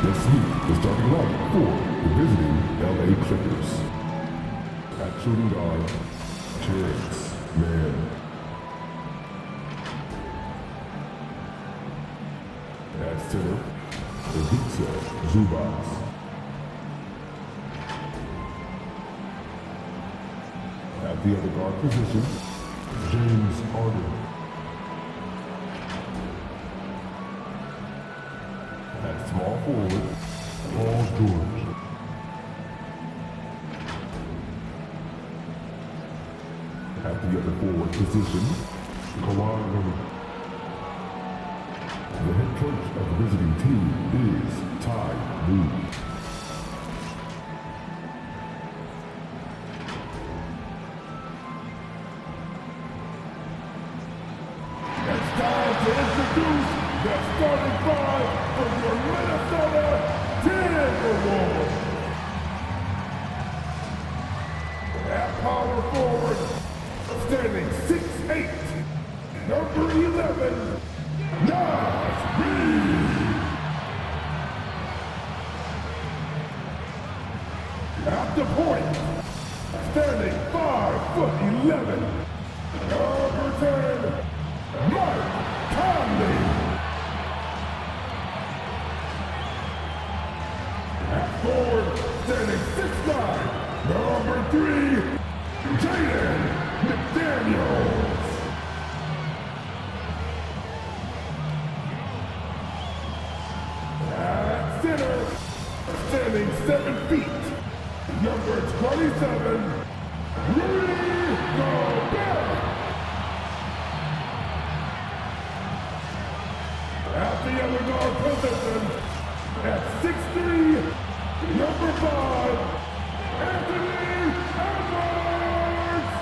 Let's meet the starting lineup for the visiting LA Clippers. At shooting guard, Terrence Mann. At center, Ivica Zubac. At the other guard position, James Harden. At small forward, Paul George. At the other forward position, Kawhi Leonard. The head coach of the visiting team is Ty Lue. It's time to introduce the starting five for your Minnesota Timberwolves. At power forward, standing 6'8", number 11, Nas Reed. At the point, standing 5'11", number 10, Mike Conley. At forward, standing 6'9", number 3, Jaden McDaniels. At center, standing 7 feet, number 27, Rudy Gobert. At the other guard position, at 6'3", number 5, Anthony Edwards.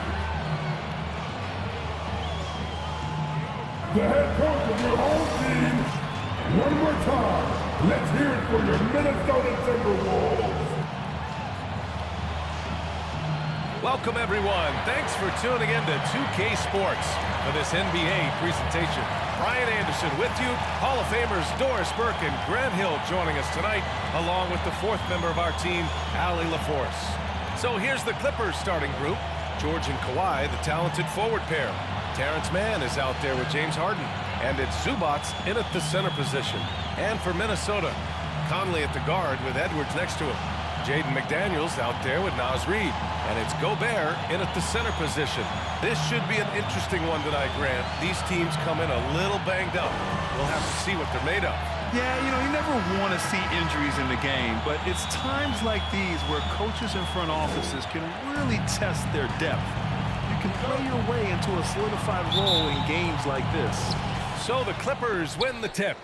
The head coach of your home team. One more time, let's hear it for your Minnesota Timberwolves. Welcome everyone. Thanks for tuning in to 2K Sports for this NBA presentation. Brian Anderson with you, Hall of Famers Doris Burke and Grant Hill joining us tonight, along with the fourth member of our team, Allie LaForce. So here's the Clippers starting group. George and Kawhi, the talented forward pair. Terrence Mann is out there with James Harden. And it's Zubac in at the center position. And for Minnesota, Conley at the guard with Edwards next to him. Jaden McDaniels out there with Nas Reed. And it's Gobert in at the center position. This should be an interesting one tonight, Grant. These teams come in a little banged up. We'll have to see what they're made of. Yeah, you know, you never want to see injuries in the game, but it's times like these where coaches and front offices can really test their depth. You can play your way into a solidified role in games like this. So the Clippers win the tip.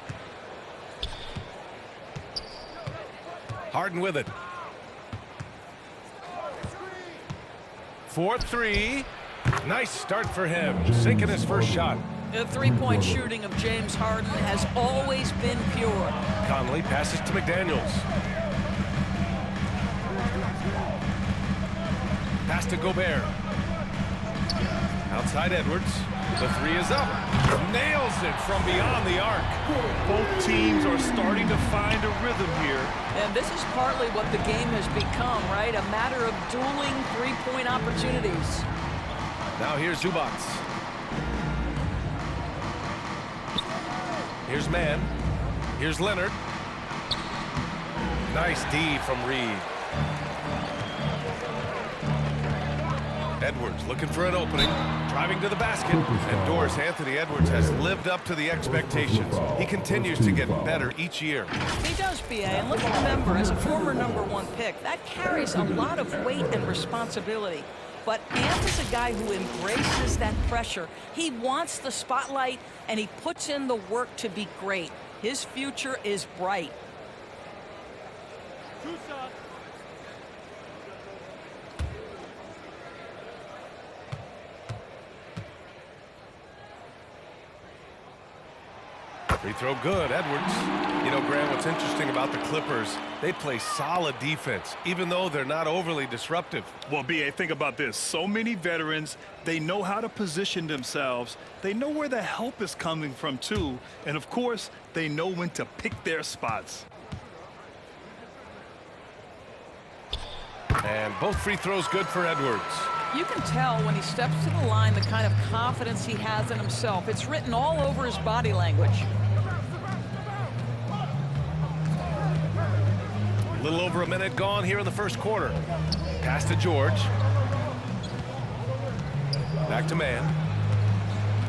Harden with it. 4-3. Nice start for him. Sinking his first shot. The three-point shooting of James Harden has always been pure. Conley passes to McDaniels. Pass to Gobert. Outside Edwards. The three is up. Nails it from beyond the arc. Both teams are starting to find a rhythm here. And this is partly what the game has become, right? A matter of dueling three-point opportunities. Now here's Zubac. Here's Mann. Here's Leonard. Nice D from Reed. Edwards looking for an opening, driving to the basket, and Doris Anthony Edwards has lived up to the expectations. He continues to get better each year. He does, B.A., and let's remember, as a former #1 pick, that carries a lot of weight and responsibility. But Ant is a guy who embraces that pressure. He wants the spotlight, and he puts in the work to be great. His future is bright. Free throw good, Edwards. You know, Grant, what's interesting about the Clippers, they play solid defense, even though they're not overly disruptive. Well, B.A., think about this. So many veterans, they know how to position themselves. They know where the help is coming from, too. And, of course, they know when to pick their spots. And both free throws good for Edwards. You can tell when he steps to the line the kind of confidence he has in himself. It's written all over his body language. A little over a minute gone here in the first quarter. Pass to George. Back to man.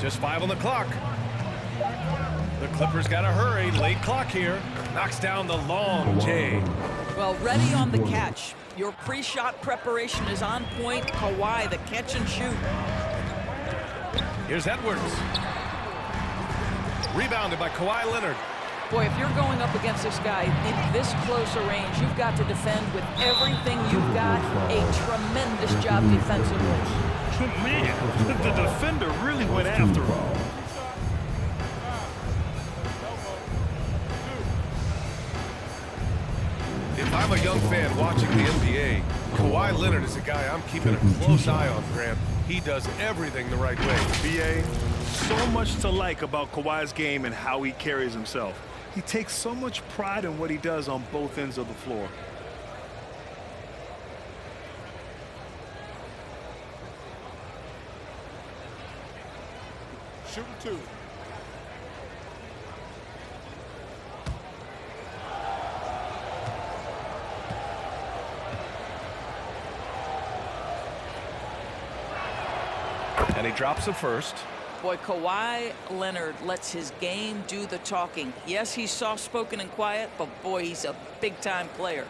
Just 5 on the clock. The Clippers got to hurry. Late clock here. Knocks down the long J. Well, ready on the catch. Your pre-shot preparation is on point. Kawhi, the catch and shoot. Here's Edwards. Rebounded by Kawhi Leonard. Boy, if you're going up against this guy in this close a range, you've got to defend with everything you've got. A tremendous job defensively. Man, the defender really went after him. If I'm a young fan watching the NBA, Kawhi Leonard is a guy I'm keeping a close eye on, Grant. He does everything the right way. BA, so much to like about Kawhi's game and how he carries himself. He takes so much pride in what he does on both ends of the floor. Shooting 2. And he drops the first. Boy, Kawhi Leonard lets his game do the talking. Yes, he's soft-spoken and quiet, but boy, he's a big-time player.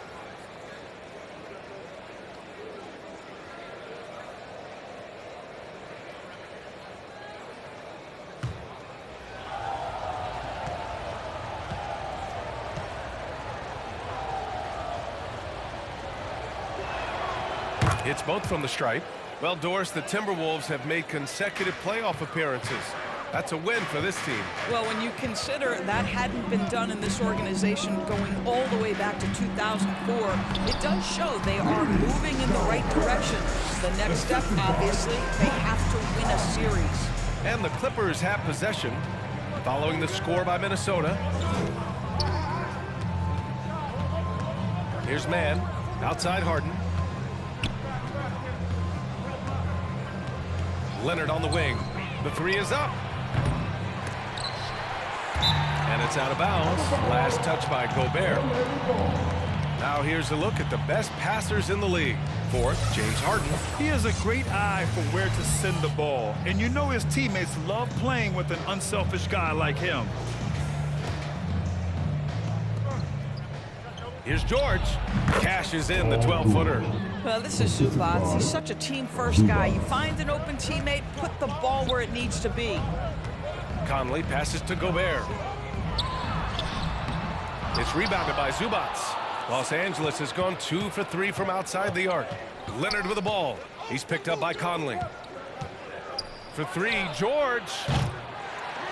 It's both from the stripe. Well, Doris, the Timberwolves have made consecutive playoff appearances. That's a win for this team. Well, when you consider that hadn't been done in this organization going all the way back to 2004, it does show they are moving in the right direction. The next step, obviously, they have to win a series. And the Clippers have possession following the score by Minnesota. Here's man, outside Harden. Leonard on the wing. The three is up. And it's out of bounds. Last touch by Gobert. Now here's a look at the best passers in the league. Fourth, James Harden. He has a great eye for where to send the ball. And you know his teammates love playing with an unselfish guy like him. Here's George. Cashes in the 12-footer. Well, this is Zubac. He's such a team-first guy. You find an open teammate, put the ball where it needs to be. Conley passes to Gobert. It's rebounded by Zubac. Los Angeles has gone 2 for 3 from outside the arc. Leonard with the ball. He's picked up by Conley. For 3, George.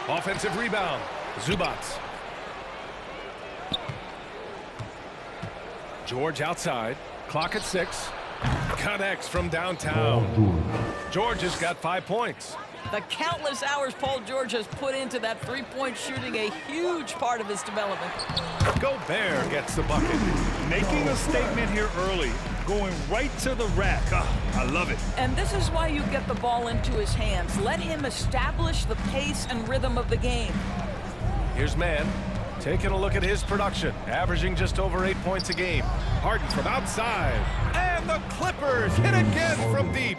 Offensive rebound. Zubac. George outside. Clock at 6. Connects from downtown. George has got 5 points. The countless hours Paul George has put into that three-point shooting, a huge part of his development. Gobert gets the bucket. Making a statement here early. Going right to the rack. I love it. And this is why you get the ball into his hands. Let him establish the pace and rhythm of the game. Here's man. Taking a look at his production, averaging just over 8 points a game. Harden from outside. And the Clippers hit again from deep.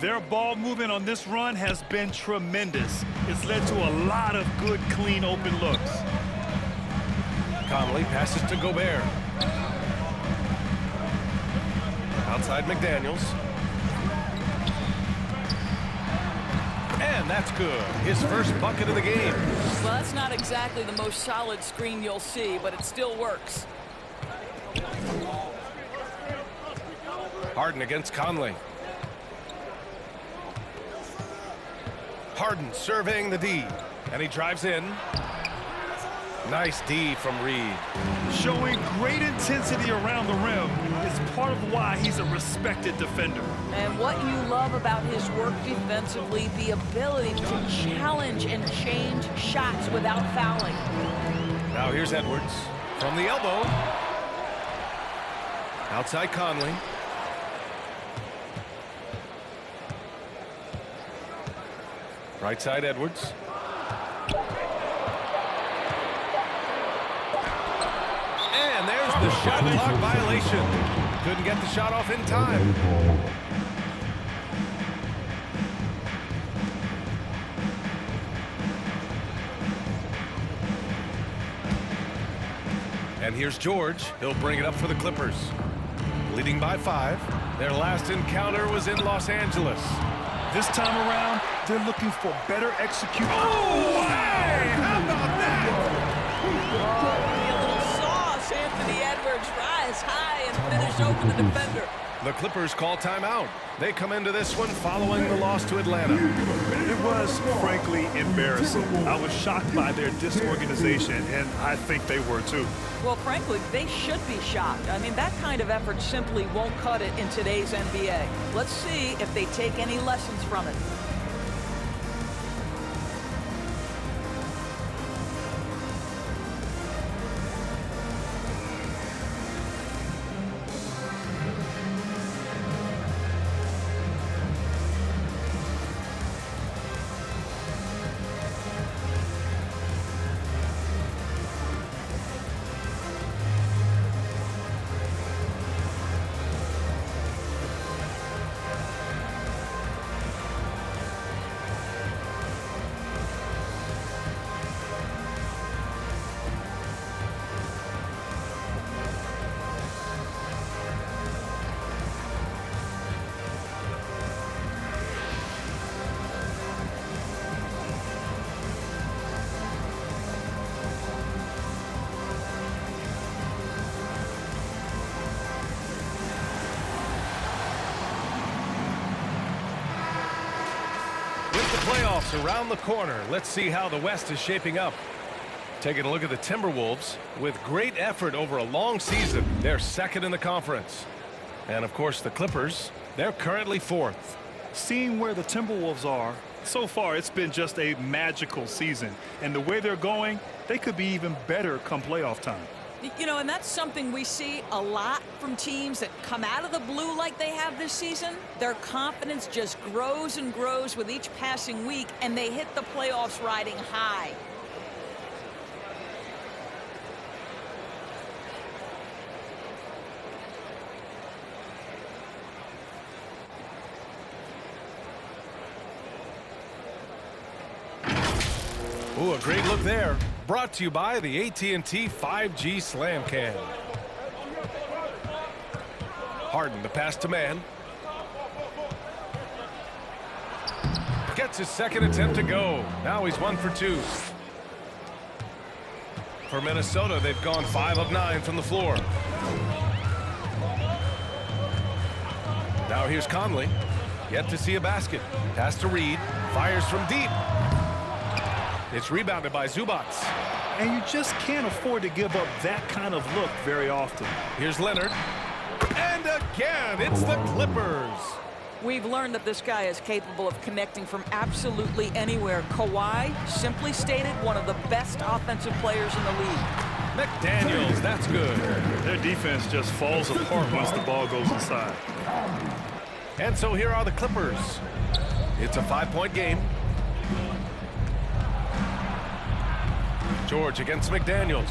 Their ball movement on this run has been tremendous. It's led to a lot of good, clean, open looks. Conley passes to Gobert. Outside McDaniels. And that's good. His first bucket of the game. Well, that's not exactly the most solid screen you'll see, but it still works. Harden against Conley. Harden surveying the D, and he drives in. Nice D from Reed. Showing great intensity around the rim is part of why he's a respected defender. And what you love about his work defensively, the ability to challenge and change shots without fouling. Now here's Edwards from the elbow. Outside Conley. Right side, Edwards. And there's the shot clock violation. Couldn't get the shot off in time. And here's George. He'll bring it up for the Clippers. Leading by 5. Their last encounter was in Los Angeles. This time around, they're looking for better execution. Oh, hey! How about that? A little sauce. Anthony Edwards rise high and finish over the defender. The Clippers call timeout. They come into this one following the loss to Atlanta. It was, frankly, embarrassing. I was shocked by their disorganization, and I think they were too. Well, frankly, they should be shocked. I mean, that kind of effort simply won't cut it in today's NBA. Let's see if they take any lessons from it. Playoffs around the corner. Let's see how the West is shaping up. Taking a look at the Timberwolves. With great effort over a long season, they're second in the conference. And of course the Clippers, they're currently 4th. Seeing where the Timberwolves are, so far it's been just a magical season. And the way they're going, they could be even better come playoff time. You know, and that's something we see a lot from teams that come out of the blue like they have this season. Their confidence just grows and grows with each passing week, and they hit the playoffs riding high. Ooh, a great look there. Brought to you by the AT&T 5G Slam Cam. Harden, the pass to man. Gets his second attempt to go. Now he's 1 for 2. For Minnesota, they've gone 5 of 9 from the floor. Now here's Conley. Yet to see a basket. Pass to Reed. Fires from deep. It's rebounded by Zubac. And you just can't afford to give up that kind of look very often. Here's Leonard. And again, it's the Clippers. We've learned that this guy is capable of connecting from absolutely anywhere. Kawhi, simply stated, one of the best offensive players in the league. McDaniels, that's good. Their defense just falls apart once the ball goes inside. And so here are the Clippers. It's a 5-point game. George against McDaniels.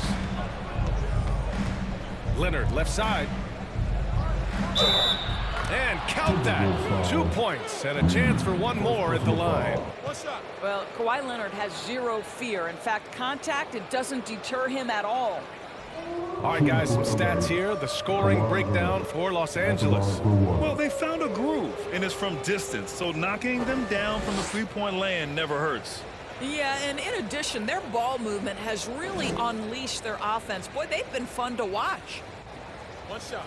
Leonard left side. And count that. 2 points and a chance for one more at the line. Well, Kawhi Leonard has zero fear. In fact, contact, it doesn't deter him at all. All right, guys, some stats here. The scoring breakdown for Los Angeles. Well, they found a groove, and it's from distance, so knocking them down from the three-point land never hurts. Yeah, and in addition, their ball movement has really unleashed their offense. Boy, they've been fun to watch. One shot.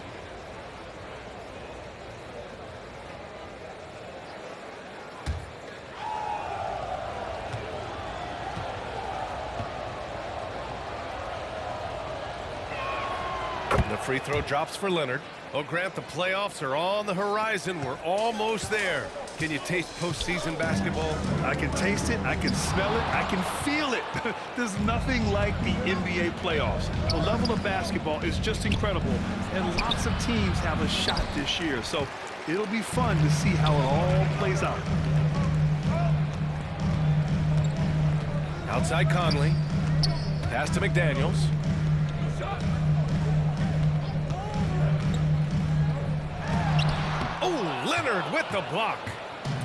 The free throw drops for Leonard. Oh, Grant, the playoffs are on the horizon. We're almost there. Can you taste postseason basketball? I can taste it, I can smell it, I can feel it. There's nothing like the NBA playoffs. The level of basketball is just incredible, and lots of teams have a shot this year, so it'll be fun to see how it all plays out. Outside Conley. Pass to McDaniels. Oh, Leonard with the block.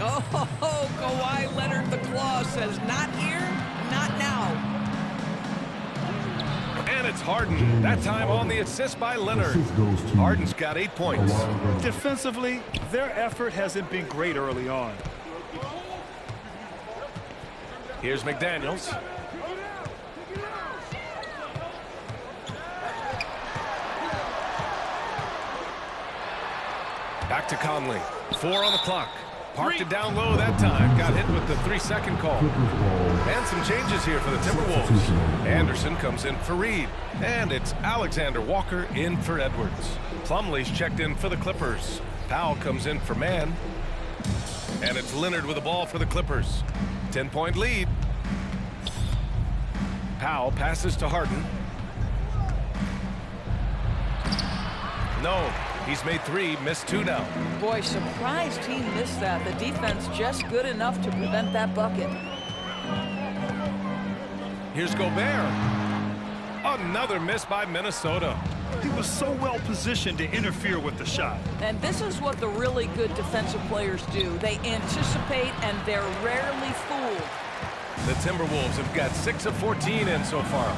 Oh, Kawhi Leonard, the claw, says not here, not now. And it's Harden. That time on the assist by Leonard. Harden's got 8 points. Defensively, their effort hasn't been great early on. Here's McDaniels. Back to Conley. 4 on the clock. Parked it down low that time. Got hit with the 3-second call. And some changes here for the Timberwolves. Anderson comes in for Reed. And it's Alexander Walker in for Edwards. Plumlee's checked in for the Clippers. Powell comes in for Mann. And it's Leonard with the ball for the Clippers. 10-point lead. Powell passes to Harden. No. He's made 3, missed 2 now. Boy, surprised he missed that. The defense just good enough to prevent that bucket. Here's Gobert. Another miss by Minnesota. He was so well positioned to interfere with the shot. And this is what the really good defensive players do. They anticipate and they're rarely fooled. The Timberwolves have got 6 of 14 in so far.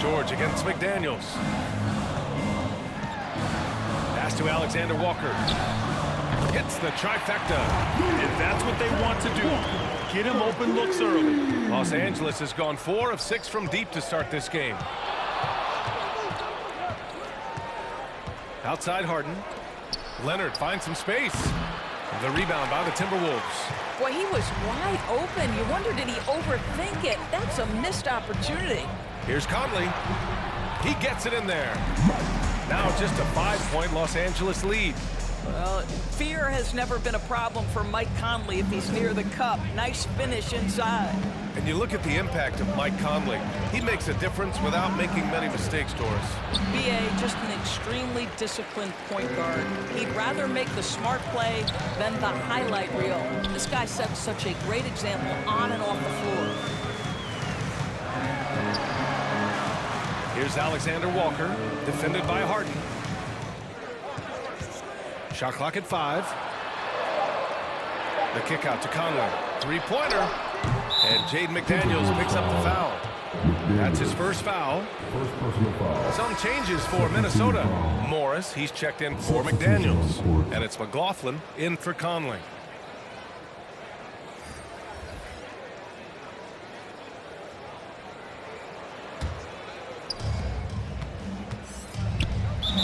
George against McDaniels. Pass to Alexander Walker. Hits the trifecta. And that's what they want to do. Get him open looks early. Los Angeles has gone 4 of 6 from deep to start this game. Outside Harden. Leonard finds some space. The rebound by the Timberwolves. Boy, he was wide open. You wonder, did he overthink it? That's a missed opportunity. Here's Conley. He gets it in there. Now just a 5-point Los Angeles lead. Well, fear has never been a problem for Mike Conley if he's near the cup. Nice finish inside. And you look at the impact of Mike Conley. He makes a difference without making many mistakes, Doris. B.A., just an extremely disciplined point guard. He'd rather make the smart play than the highlight reel. This guy sets such a great example on and off the floor. Here's Alexander Walker, defended by Harden. Shot clock at 5. The kick out to Conley. 3-pointer. And Jaden McDaniels picks up the foul. That's his first foul. Some changes for Minnesota. Morris, he's checked in for McDaniels. And it's McLaughlin in for Conley.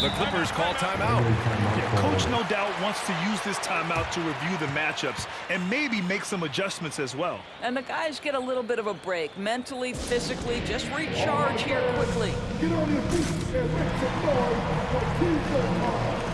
The Clippers call timeout. Yeah, coach no doubt wants to use this timeout to review the matchups and maybe make some adjustments as well. And the guys get a little bit of a break. Mentally, physically, just recharge here quickly. Get on your feet and make some noise for Timberwolves.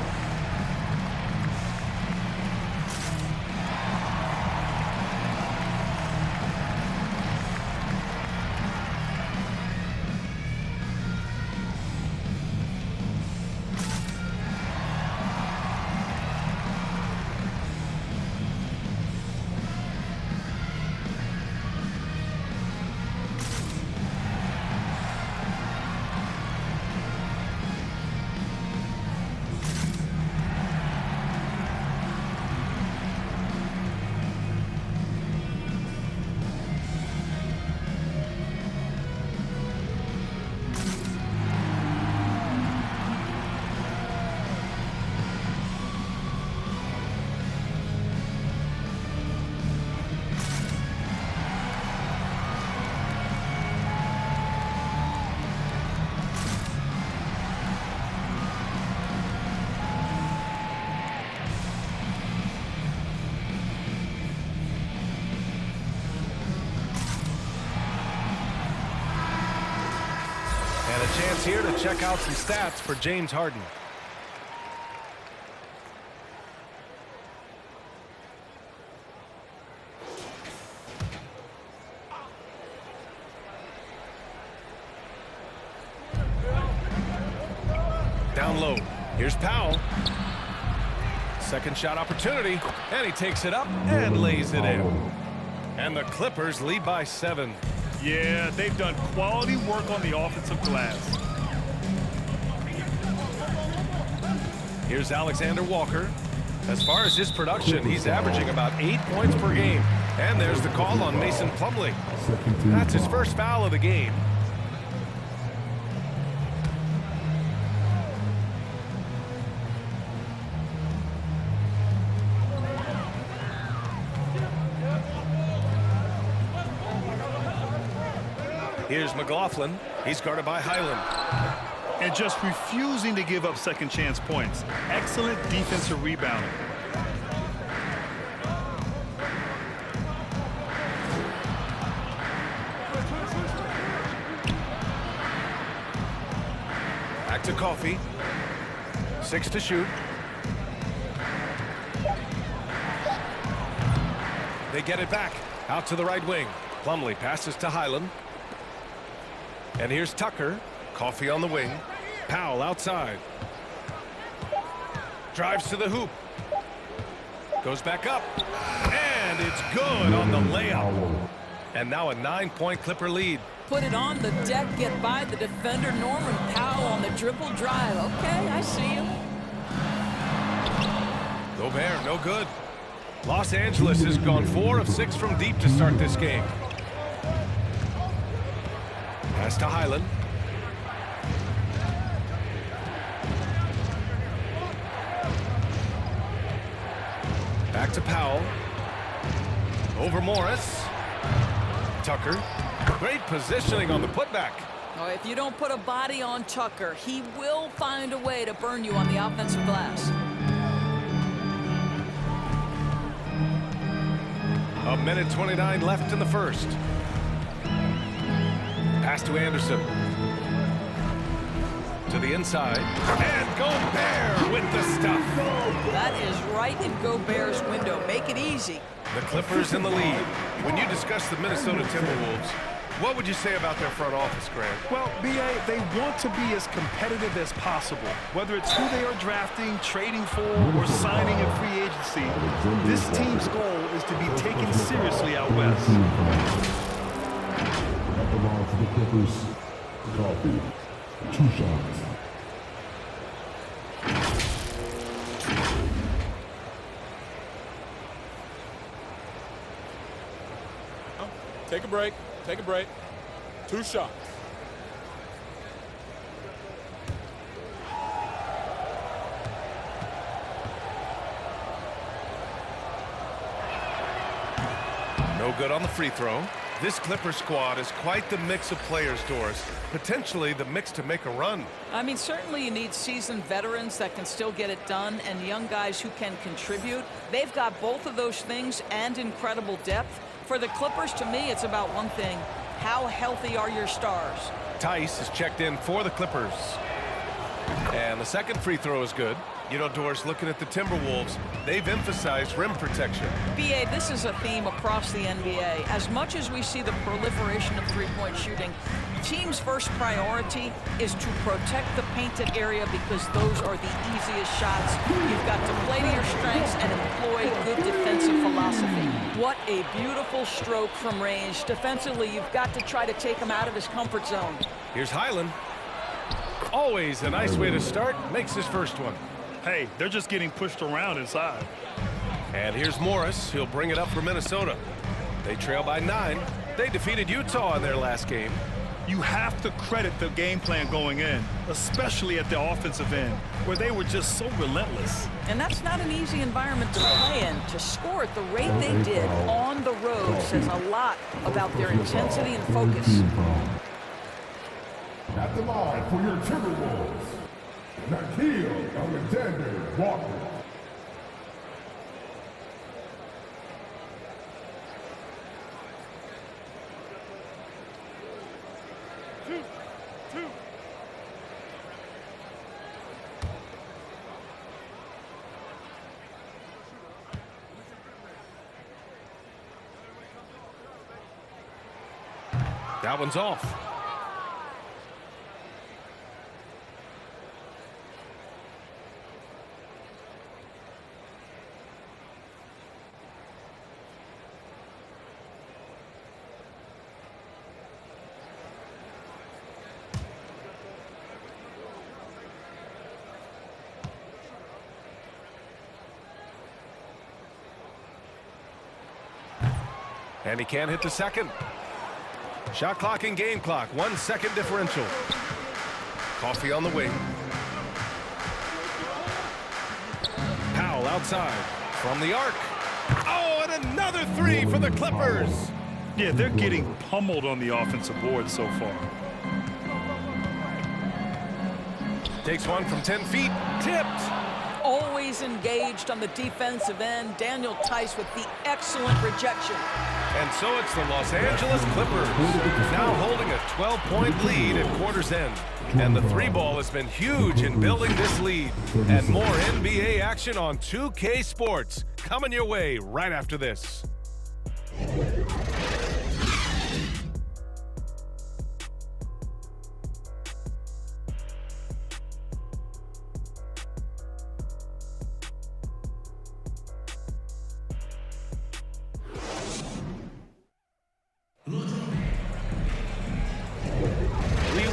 And a chance here to check out some stats for James Harden. Down low. Here's Powell. Second shot opportunity, and he takes it up and lays it in. And the Clippers lead by 7. Yeah, they've done quality work on the offensive glass. Here's Alexander Walker. As far as his production, he's averaging about 8 points per game. And there's the call on Mason Plumlee. That's his first foul of the game. Here's McLaughlin. He's guarded by Highland. And just refusing to give up second chance points. Excellent defensive rebounding. Back to Coffey. 6 to shoot. They get it back. Out to the right wing. Plumlee passes to Highland. And here's Tucker. Coffey on the wing. Powell outside. Drives to the hoop. Goes back up. And it's good on the layup. And now a 9-point Clipper lead. Put it on the deck, get by the defender. Norman Powell on the dribble drive. Okay, I see him. Gobert, no good. Los Angeles has gone 4 of 6 from deep to start this game. Pass to Highland. Back to Powell. Over Morris. Tucker. Great positioning on the putback. Oh, if you don't put a body on Tucker, he will find a way to burn you on the offensive glass. A minute 29 left in the first. Pass to Anderson. To the inside. And Gobert with the stuff. That is right in Gobert's window. Make it easy. The Clippers in the lead. When you discuss the Minnesota Timberwolves, what would you say about their front office, Grant? Well, B.A., they want to be as competitive as possible. Whether it's who they are drafting, trading for, or signing in free agency, this team's goal is to be taken seriously out west. At the line for the Clippers, Coffey. 2 shots. Take a break. Take a break. 2 shots. No good on the free throw. This Clipper squad is quite the mix of players, Doris. Potentially the mix to make a run. I mean, certainly you need seasoned veterans that can still get it done and young guys who can contribute. They've got both of those things and incredible depth. For the Clippers, to me, it's about one thing. How healthy are your stars? Tice is checked in for the Clippers. And the second free throw is good. You know, Doris, looking at the Timberwolves, they've emphasized rim protection. B.A., this is a theme across the NBA. As much as we see the proliferation of three-point shooting, team's first priority is to protect the painted area because those are the easiest shots. You've got to play to your strengths and employ good defensive philosophy. What a beautiful stroke from range. Defensively, you've got to try to take him out of his comfort zone. Here's Highland. Always a nice way to start. Makes his first one. Hey, they're just getting pushed around inside. And here's Morris. He'll bring it up for Minnesota. They trail by 9. They defeated Utah in their last game. You have to credit the game plan going in, especially at the offensive end, where they were just so relentless. And that's not an easy environment to play in. To score at the rate they did on the road says a lot about their intensity and focus. At the line for your Timberwolves, Nikhil Alexander Walker. That one's off. And he can't hit the second. Shot clock and game clock. 1 second differential. Coffee on the wing. Powell outside from the arc. Oh, and another three for the Clippers. Yeah, they're getting pummeled on the offensive board so far. Takes one from 10 feet. Tipped. Always engaged on the defensive end. Daniel Tice with the excellent rejection. And so it's the Los Angeles Clippers now holding a 12-point lead at quarter's end. And the three ball has been huge in building this lead. And more NBA action on 2K Sports coming your way right after this.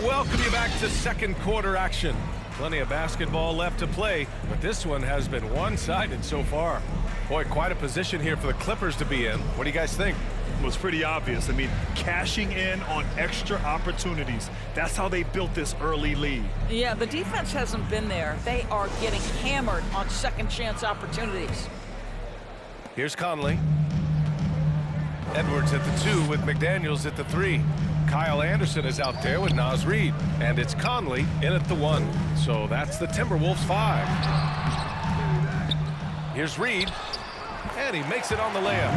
Welcome you back to second quarter action. Plenty of basketball left to play, but this one has been one-sided so far. Boy, quite a position here for the Clippers to be in. What do you guys think? Well, it's pretty obvious. I mean, cashing in on extra opportunities. That's how they built this early lead. Yeah, the defense hasn't been there. They are getting hammered on second chance opportunities. Here's Conley. Edwards at the 2 with McDaniels at the 3. Kyle Anderson is out there with Naz Reid. And it's Conley in at the 1. So that's the Timberwolves 5. Here's Reid. And he makes it on the layup.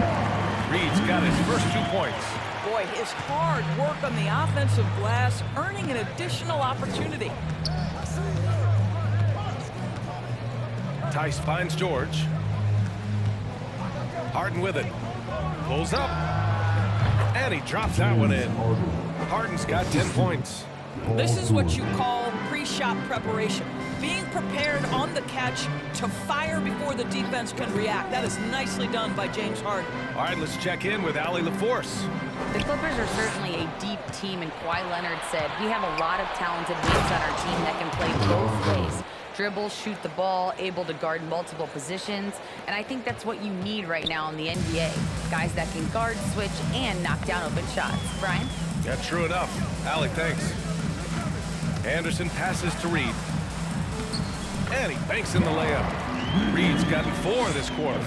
Reid's got his first 2 points. Boy, his hard work on the offensive glass, earning an additional opportunity. Tice finds George. Harden with it. Pulls up. And he drops that one in. Harden's got 10 points. This is what you call pre-shot preparation. Being prepared on the catch to fire before the defense can react. That is nicely done by James Harden. All right, let's check in with Allie LaForce. The Clippers are certainly a deep team, and Kawhi Leonard said, we have a lot of talented wings on our team that can play both ways. Dribble, shoot the ball, able to guard multiple positions, and I think that's what you need right now in the NBA. Guys that can guard, switch, and knock down open shots. Brian? Yeah, true enough. Allie, thanks. Anderson passes to Reid. And he banks in the layup. Reid's gotten 4 this quarter.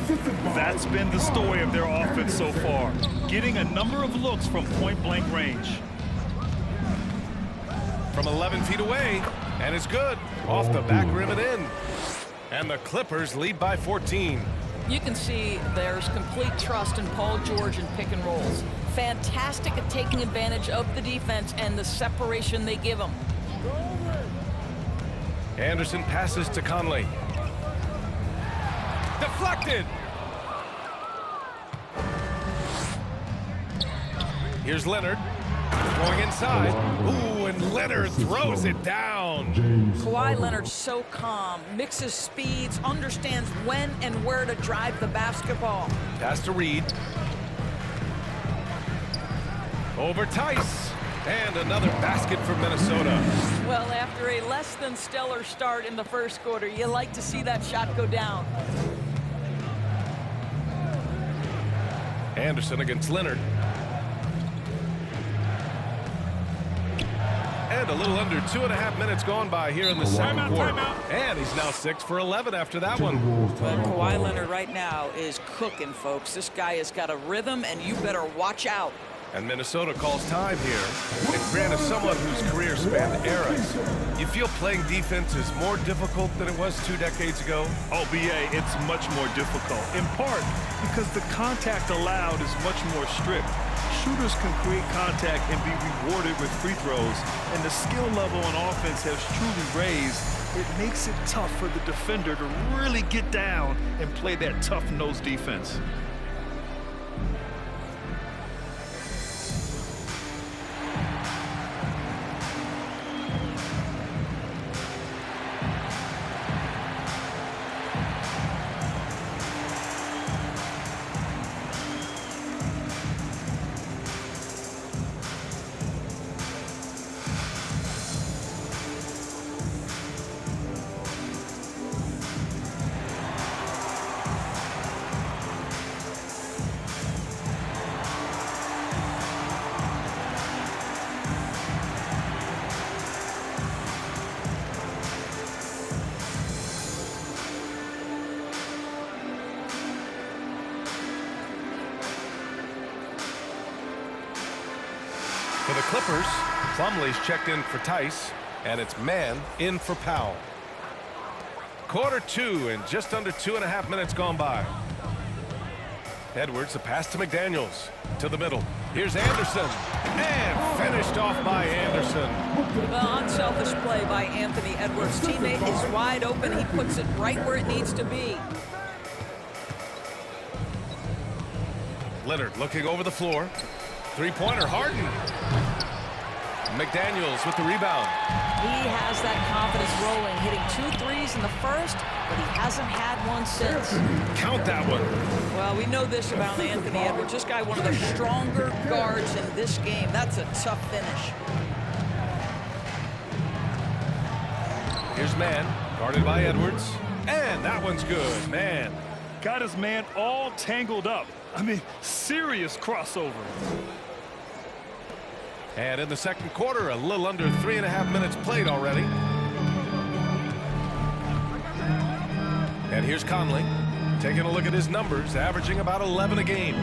That's been the story of their offense so far. Getting a number of looks from point-blank range. From 11 feet away, and it's good. Off the back rim and in. And the Clippers lead by 14. You can see there's complete trust in Paul George in pick and rolls. Fantastic at taking advantage of the defense and the separation they give him. Anderson passes to Conley. Deflected. Here's Leonard. Going inside. Ooh, and Leonard throws it down. Kawhi Leonard's so calm, mixes speeds, understands when and where to drive the basketball. Pass to Reid. Over Tice. And another basket for Minnesota. Well, after a less than stellar start in the first quarter, you like to see that shot go down. Anderson against Leonard. And a little under 2.5 minutes gone by here in the second quarter. And he's now 6 for 11 after that one. But Kawhi Leonard right now is cooking, folks. This guy has got a rhythm, and you better watch out. And Minnesota calls time here. And Grant, as someone whose career spanned eras, you feel playing defense is more difficult than it was 2 decades ago? Oh, BA, it's much more difficult, in part because the contact allowed is much more strict. Shooters can create contact and be rewarded with free throws, and the skill level on offense has truly raised. It makes it tough for the defender to really get down and play that tough-nosed defense. Clippers. Plumlee's checked in for Tice, and it's man in for Powell. Quarter 2 and just under 2.5 minutes gone by. Edwards, a pass to McDaniels. To the middle. Here's Anderson. And finished off by Anderson. Well, unselfish play by Anthony Edwards. Teammate is wide open. He puts it right where it needs to be. Leonard looking over the floor. Three-pointer, Harden. McDaniels with the rebound. He has that confidence rolling, hitting 2 threes in the first, but he hasn't had one since. Count that one. Well, we know this about Anthony Edwards. This guy, one of the stronger guards in this game. That's a tough finish. Here's man, guarded by Edwards. And that one's good, man. Got his man all tangled up. I mean, serious crossover. And in the second quarter, a little under 3.5 minutes played already. And here's Conley, taking a look at his numbers, averaging about 11 a game.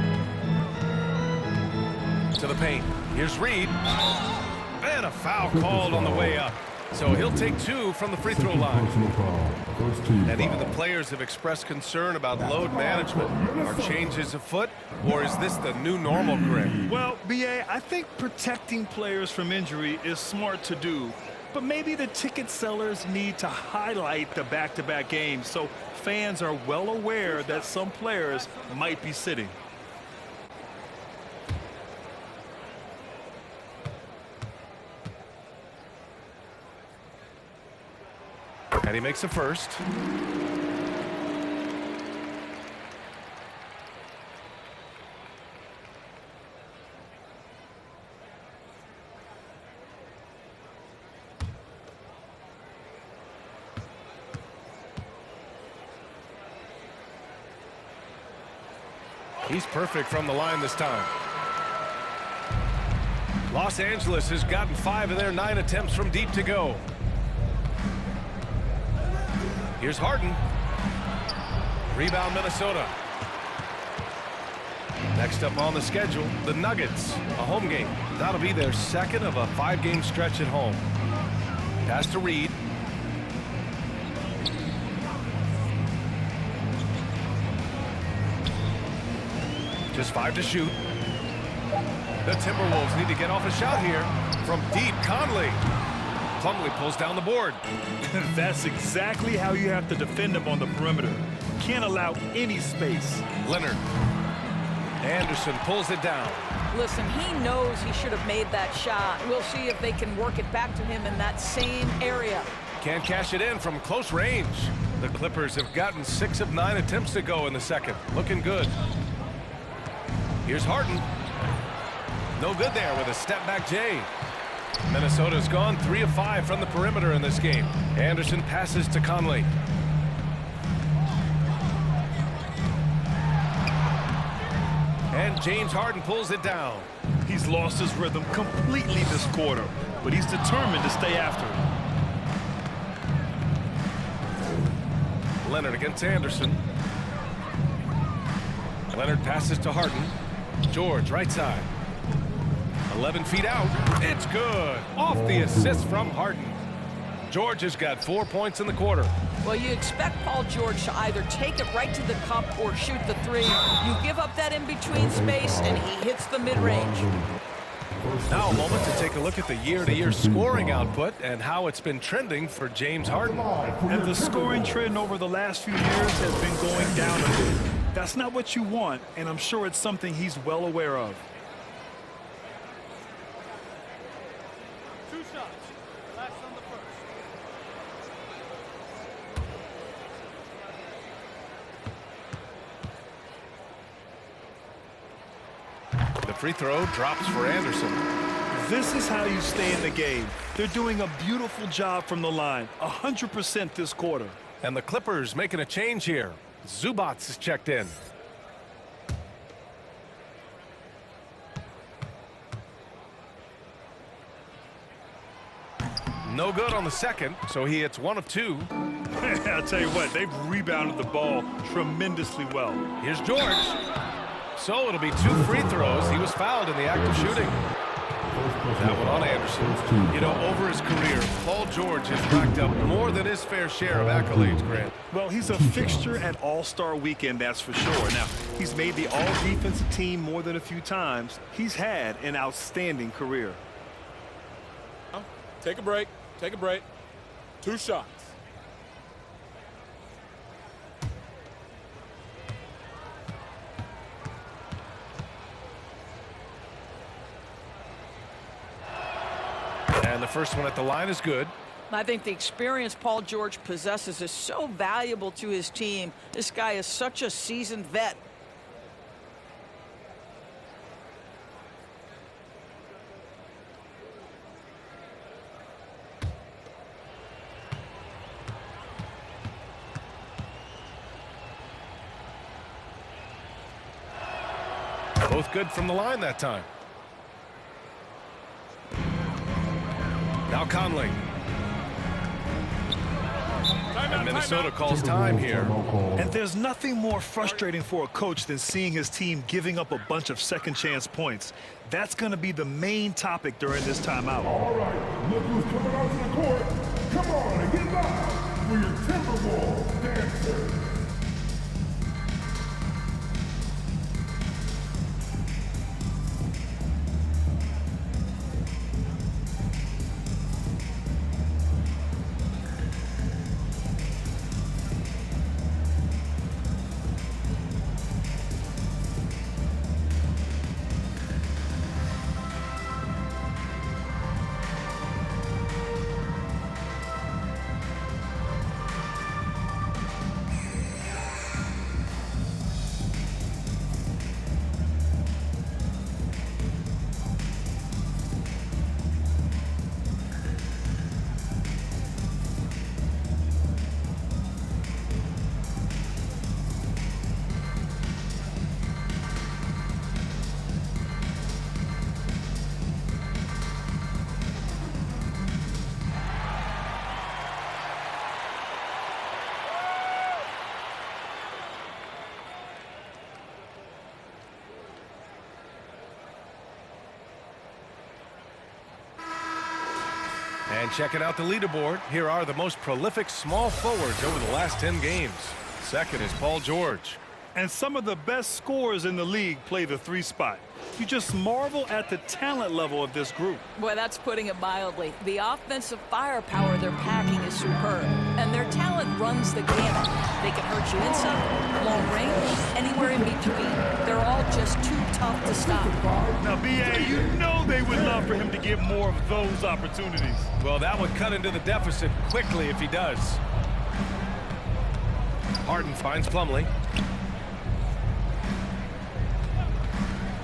To the paint. Here's Reed. And a foul called on the way up. So he'll take 2 from the free throw line. And even the players have expressed concern about load management. Are changes afoot, or is this the new normal, Greg? Well, B.A., I think protecting players from injury is smart to do. But maybe the ticket sellers need to highlight the back-to-back games so fans are well aware that some players might be sitting. And he makes a first. He's perfect from the line this time. Los Angeles has gotten 5 of their 9 attempts from deep to go. Here's Harden. Rebound, Minnesota. Next up on the schedule, the Nuggets, a home game. That'll be their second of a 5-game stretch at home. Pass to Reed. Just 5 to shoot. The Timberwolves need to get off a shot here from deep. Conley. Plumlee pulls down the board. That's exactly how you have to defend him on the perimeter. Can't allow any space. Leonard. Anderson pulls it down. Listen, he knows he should have made that shot. We'll see if they can work it back to him in that same area. Can't cash it in from close range. The Clippers have gotten 6 of 9 attempts to go in the second. Looking good. Here's Harden. No good there with a step-back J. Minnesota's gone 3 of 5 from the perimeter in this game. Anderson passes to Conley. And James Harden pulls it down. He's lost his rhythm completely this quarter, but he's determined to stay after it. Leonard against Anderson. Leonard passes to Harden. George, right side. 11 feet out. It's good. Off the assist from Harden. George has got 4 points in the quarter. Well, you expect Paul George to either take it right to the cup or shoot the 3. You give up that in-between space, and he hits the mid-range. Now a moment to take a look at the year-to-year scoring output and how it's been trending for James Harden. And the scoring trend over the last few years has been going down a bit. That's not what you want, and I'm sure it's something he's well aware of. 2 shots. Last on the first. The free throw drops for Anderson. This is how you stay in the game. They're doing a beautiful job from the line, 100% this quarter. And the Clippers making a change here. Zubats is checked in. No good on the second, so he hits 1 of 2. I'll tell you what, they've rebounded the ball tremendously well. Here's George. So it'll be 2 free throws. He was fouled in the act of shooting. That one on Anderson. You know, over his career, Paul George has racked up more than his fair share of accolades, Grant. Well, he's a fixture at All-Star Weekend, that's for sure. Now, he's made the All-Defensive team more than a few times. He's had an outstanding career. Take a break. Take a break. 2 shots. And the first one at the line is good. I think the experience Paul George possesses is so valuable to his team. This guy is such a seasoned vet. Both good from the line that time. Now Conley. And Minnesota calls time here. And there's nothing more frustrating for a coach than seeing his team giving up a bunch of second chance points. That's going to be the main topic during this timeout. All right, look who's coming out to the court. Come on and get live for your Timberwolves dancer. And checking out the leaderboard, here are the most prolific small forwards over the last 10 games. Second is Paul George. And some of the best scorers in the league play the 3 spot. You just marvel at the talent level of this group. Boy, that's putting it mildly. The offensive firepower they're packing is superb, and their talent runs the gamut. They can hurt you inside, long range, anywhere in between. They're all just too tough to stop. Now, B.A., you know they would love for him to get more of those opportunities. Well, that would cut into the deficit quickly if he does. Harden finds Plumlee.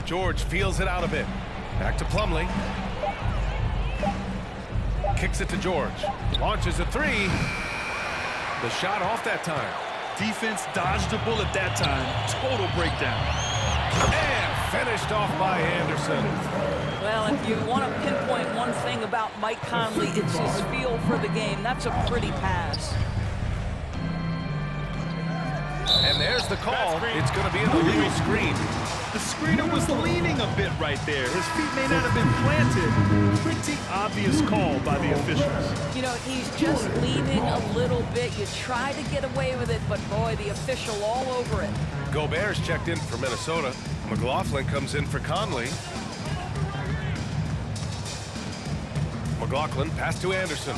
George feels it out a bit. Back to Plumlee. Kicks it to George. Launches a 3. The shot off that time. Defense dodged a bullet that time. Total breakdown. And finished off by Anderson. Well, if you want to pinpoint one thing about Mike Conley, it's his feel for the game. That's a pretty pass. And there's the call. It's going to be an illegal screen. The screener was leaning a bit right there. His feet may not have been planted. Pretty obvious call by the officials. You know, he's just leaning a little bit. You try to get away with it, but boy, the official all over it. Gobert's checked in for Minnesota. McLaughlin comes in for Conley. McLaughlin pass to Anderson.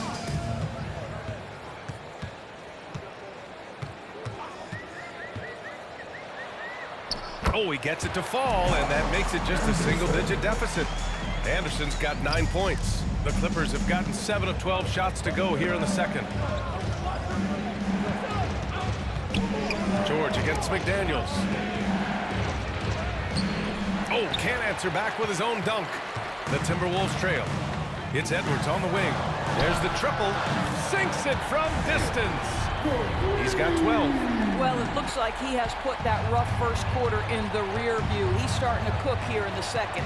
Oh, he gets it to fall, and that makes it just a single-digit deficit. Anderson's got 9 points. The Clippers have gotten 7 of 12 shots to go here in the second. George against McDaniels. Oh, can't answer back with his own dunk. The Timberwolves trail. It's Edwards on the wing. There's the triple. Sinks it from distance. He's got 12. Well, it looks like he has put that rough first quarter in the rear view. He's starting to cook here in the second.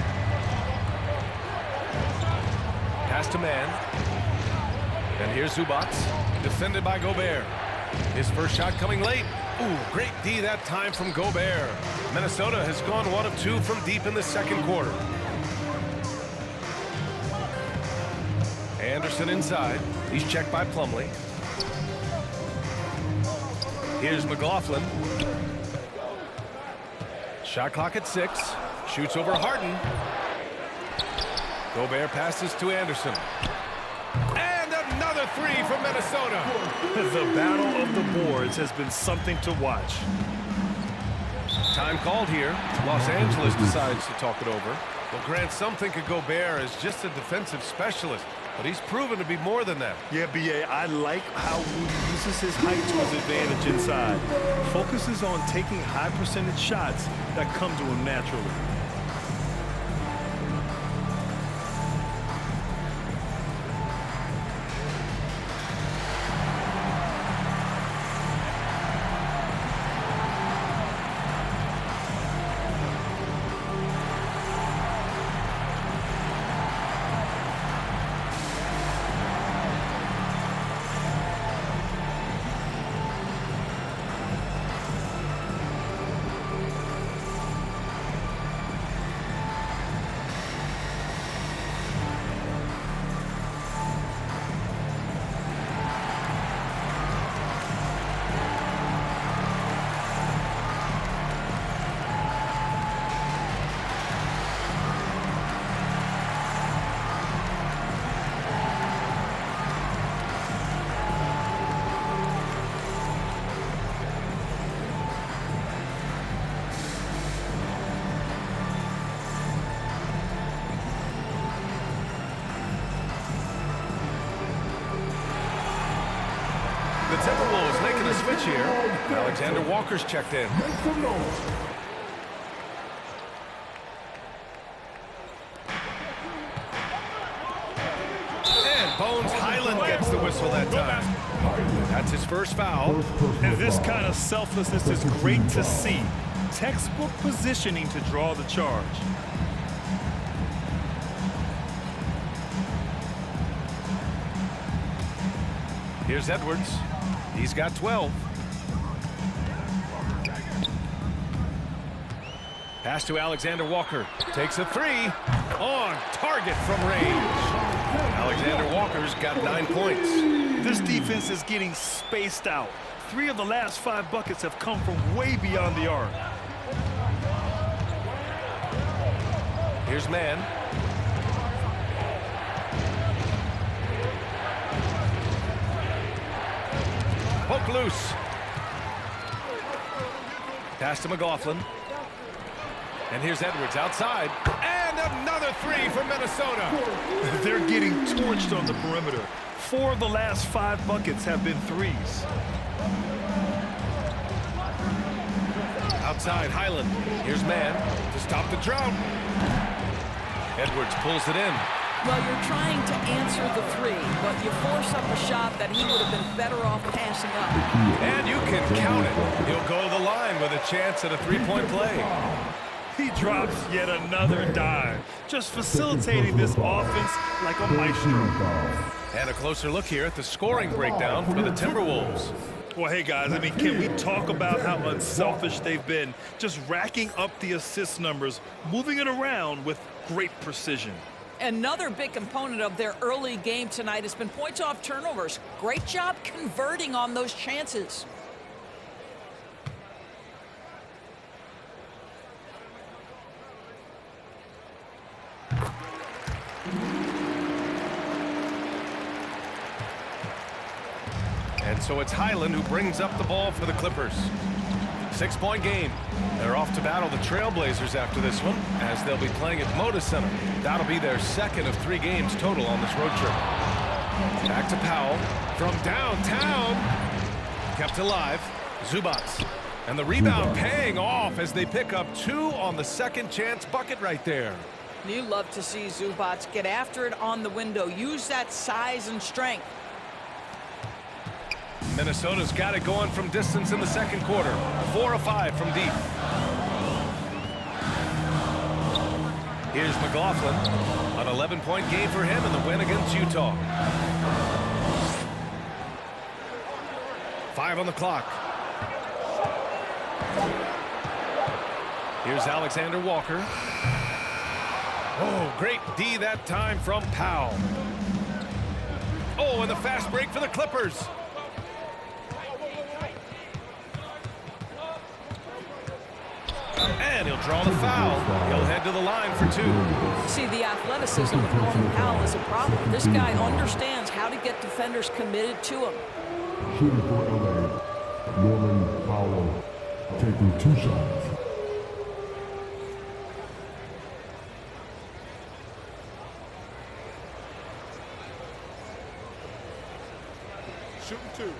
Pass to man. And here's Zubac, defended by Gobert. His first shot coming late. Ooh, great D that time from Gobert. Minnesota has gone 1 of 2 from deep in the second quarter. Anderson inside. He's checked by Plumlee. Here's McLaughlin. Shot clock at 6. Shoots over Harden. Gobert passes to Anderson. And another three from Minnesota. The battle of the boards has been something to watch. Time called here. Los Angeles decides to talk it over. Well, Grant, some think of Gobert as just a defensive specialist, but he's proven to be more than that. Yeah, B.A., I like how he uses his height to his advantage inside. Focuses on taking high percentage shots that come to him naturally. The Timberwolves making a switch here. Alexander Walker's checked in. And Bones Highland gets the whistle that time. That's his first foul. And this kind of selflessness is great to see. Textbook positioning to draw the charge. Here's Edwards. He's got 12. Pass to Alexander Walker. Takes a three. On target from range. Alexander Walker's got 9 points. This defense is getting spaced out. 3 of the last 5 buckets have come from way beyond the arc. Here's Mann. Poke loose. Pass to McLaughlin. And here's Edwards outside. And another three from Minnesota. They're getting torched on the perimeter. 4 of the last 5 buckets have been threes. Outside, Highland. Here's Mann to stop the drought. Edwards pulls it in. Well, you're trying to answer the three, but you force up a shot that he would have been better off passing up. And you can count it. He'll go to the line with a chance at a three-point play. He drops yet another dime, just facilitating this offense like a maestro. And a closer look here at the scoring breakdown for the Timberwolves. Well, hey, guys, I mean, can we talk about how unselfish they've been? Just racking up the assist numbers, moving it around with great precision. Another big component of their early game tonight has been points off turnovers. Great job converting on those chances. And so it's Highland who brings up the ball for the Clippers. 6-point game. They're off to battle the Trailblazers after this one, as they'll be playing at Moda Center. That'll be their second of 3 games total on this road trip. Back to Powell from downtown. Kept alive. Zubats. And the rebound paying off as they pick up 2 on the second chance bucket right there. You love to see Zubats get after it on the window. Use that size and strength. Minnesota's got it going from distance in the second quarter. 4 of 5 from deep. Here's McLaughlin. An 11-point game for him in the win against Utah. 5 on the clock. Here's Alexander Walker. Oh, great D that time from Powell. Oh, and the fast break for the Clippers. And he'll draw the foul. He'll head to the line for 2. See, the athleticism of Norman Powell is a problem. This guy understands how to get defenders committed to him. Shooting for LA, Norman Powell taking 2 shots. Shooting 2.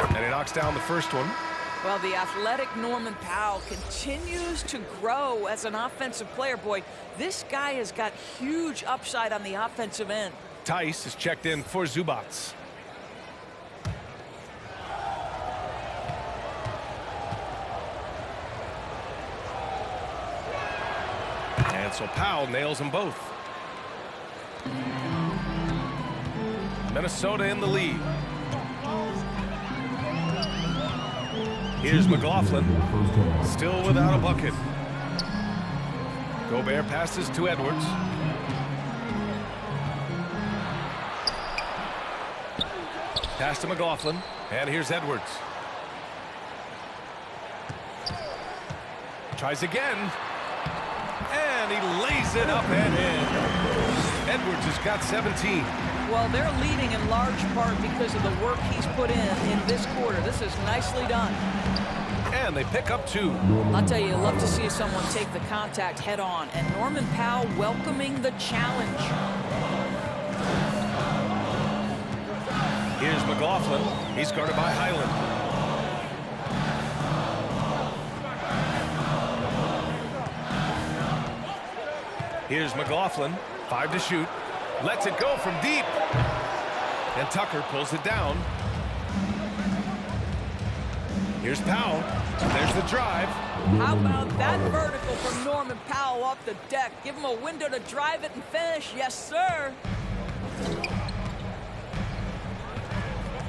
And he knocks down the first one. Well, the athletic Norman Powell continues to grow as an offensive player. Boy, this guy has got huge upside on the offensive end. Tice is checked in for Zubats. And so Powell nails them both. Minnesota in the lead. Here's McLaughlin, still without a bucket. Gobert passes to Edwards. Pass to McLaughlin, and here's Edwards. Tries again, and he lays it up and in. Edwards has got 17. Well, they're leading in large part because of the work he's put in this quarter. This is nicely done. And they pick up 2. I'll tell you, love to see someone take the contact head on. And Norman Powell welcoming the challenge. Here's McLaughlin. He's guarded by Highland. Here's McLaughlin. 5 to shoot. Lets it go from deep. And Tucker pulls it down. Here's Powell. There's the drive. How about that vertical from Norman Powell off the deck? Give him a window to drive it and finish. Yes, sir.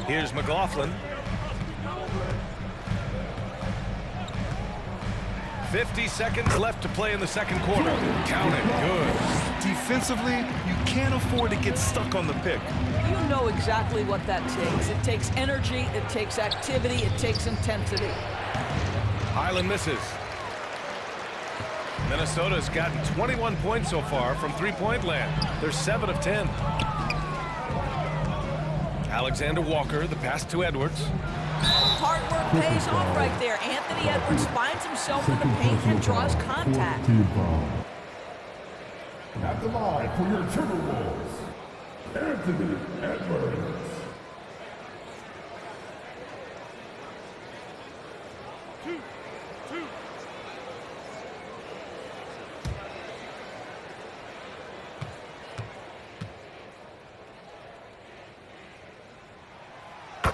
Here's McLaughlin. 50 seconds left to play in the second quarter. Count it. Good. Defensively, you can't afford to get stuck on the pick. You know exactly what that takes. It takes energy, it takes activity, it takes intensity. Highland misses. Minnesota's gotten 21 points so far from three-point land. They're 7 of 10. Alexander Walker, the pass to Edwards. Hard work pays off right there. Anthony Edwards finds himself in the paint and draws contact. At the line for your Timberwolves, Anthony Edwards.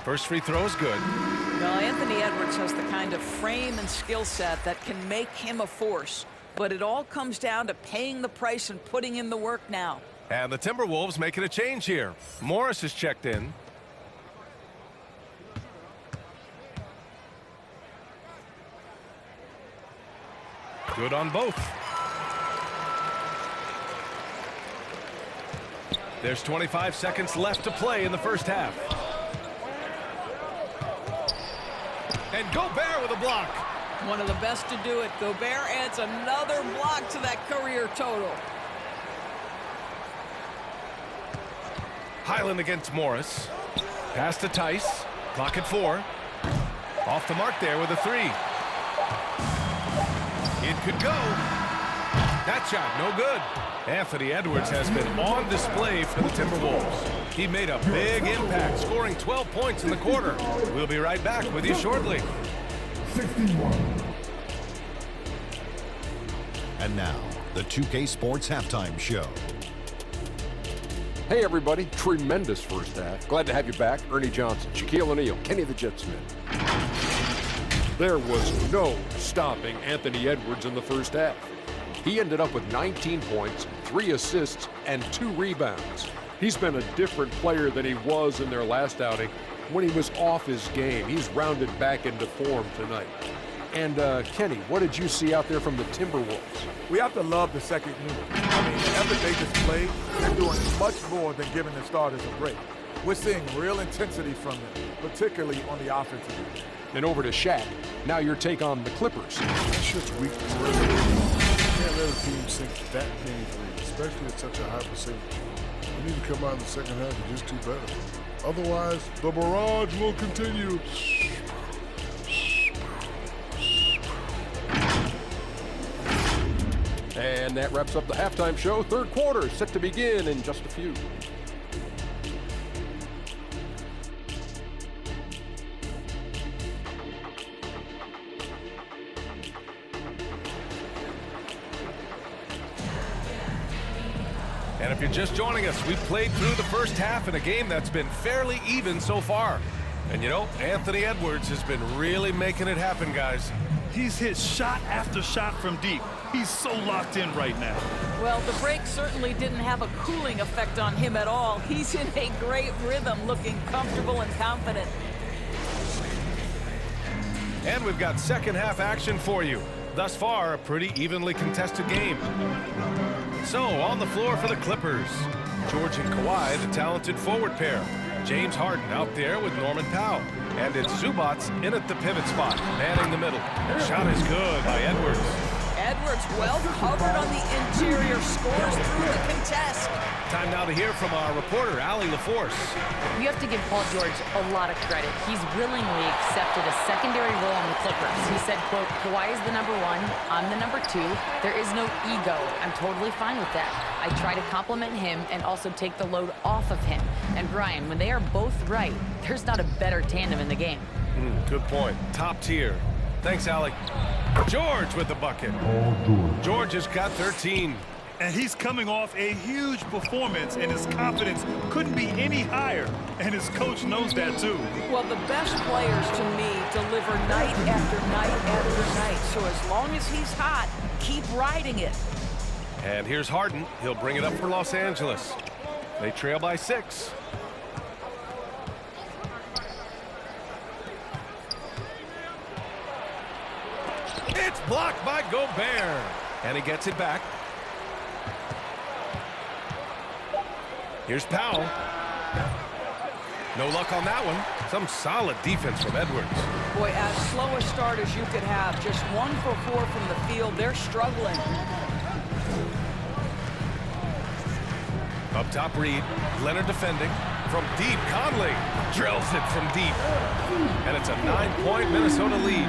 First free throw is good. Now, Anthony Edwards has the kind of frame and skill set that can make him a force. But it all comes down to paying the price and putting in the work now. And the Timberwolves making a change here. Morris is checked in. Good on both. There's 25 seconds left to play in the first half. And Gobert with a block. One of the best to do it. Gobert adds another block to that career total. Highland against Morris. Pass to Tice. Clock at 4. Off the mark there with a 3. It could go. That shot no good. Anthony Edwards has been on display for the Timberwolves. He made a big impact, scoring 12 points in the quarter. We'll be right back with you shortly. 61. And now, the 2K Sports Halftime Show. Hey everybody, tremendous first half. Glad to have you back. Ernie Johnson, Shaquille O'Neal, Kenny the Jet Smith. There was no stopping Anthony Edwards in the first half. He ended up with 19 points, 3 assists, and 2 rebounds. He's been a different player than he was in their last outing when he was off his game. He's rounded back into form tonight. And Kenny, what did you see out there from the Timberwolves? We have to love the second unit. I mean, the effort they displayed, they're doing much more than giving the starters a break. We're seeing real intensity from them, particularly on the offensive end. And over to Shaq. Now your take on the Clippers. That's just weak perimeter. You can't let a team sink that many threes, especially at such a high percentage. We need to come out in the second half and just do better. Otherwise, the barrage will continue. And that wraps up the halftime show. Third quarter set to begin in just a few. And if you're just joining us, we played through the first half in a game that's been fairly even so far. And you know, Anthony Edwards has been really making it happen, guys. He's hit shot after shot from deep. He's so locked in right now. Well, the break certainly didn't have a cooling effect on him at all. He's in a great rhythm, looking comfortable and confident. And we've got second half action for you. Thus far, a pretty evenly contested game. So, on the floor for the Clippers, George and Kawhi, the talented forward pair. James Harden out there with Norman Powell. And it's Zubats in at the pivot spot, manning the middle. Shot is good by Edwards. Edwards well covered on the interior, scores through the contest. Time now to hear from our reporter, Allie LaForce. You have to give Paul George a lot of credit. He's willingly accepted a secondary role on the Clippers. He said, quote, Kawhi is the number one, I'm the number two. There is no ego. I'm totally fine with that. I try to compliment him and also take the load off of him. And Brian, when they are both right, there's not a better tandem in the game. Good point. Top tier. Thanks, Allie. George with the bucket. George has got 13. And he's coming off a huge performance, and his confidence couldn't be any higher. And his coach knows that, too. Well, the best players, to me, deliver night after night after night. So as long as he's hot, keep riding it. And here's Harden. He'll bring it up for Los Angeles. They trail by 6. It's blocked by Gobert. And he gets it back. Here's Powell. No luck on that one. Some solid defense from Edwards. Boy, as slow a start as you could have. Just 1 for 4 from the field. They're struggling. Up top, Reed. Leonard defending. From deep, Conley drills it from deep. And it's a 9-point Minnesota lead.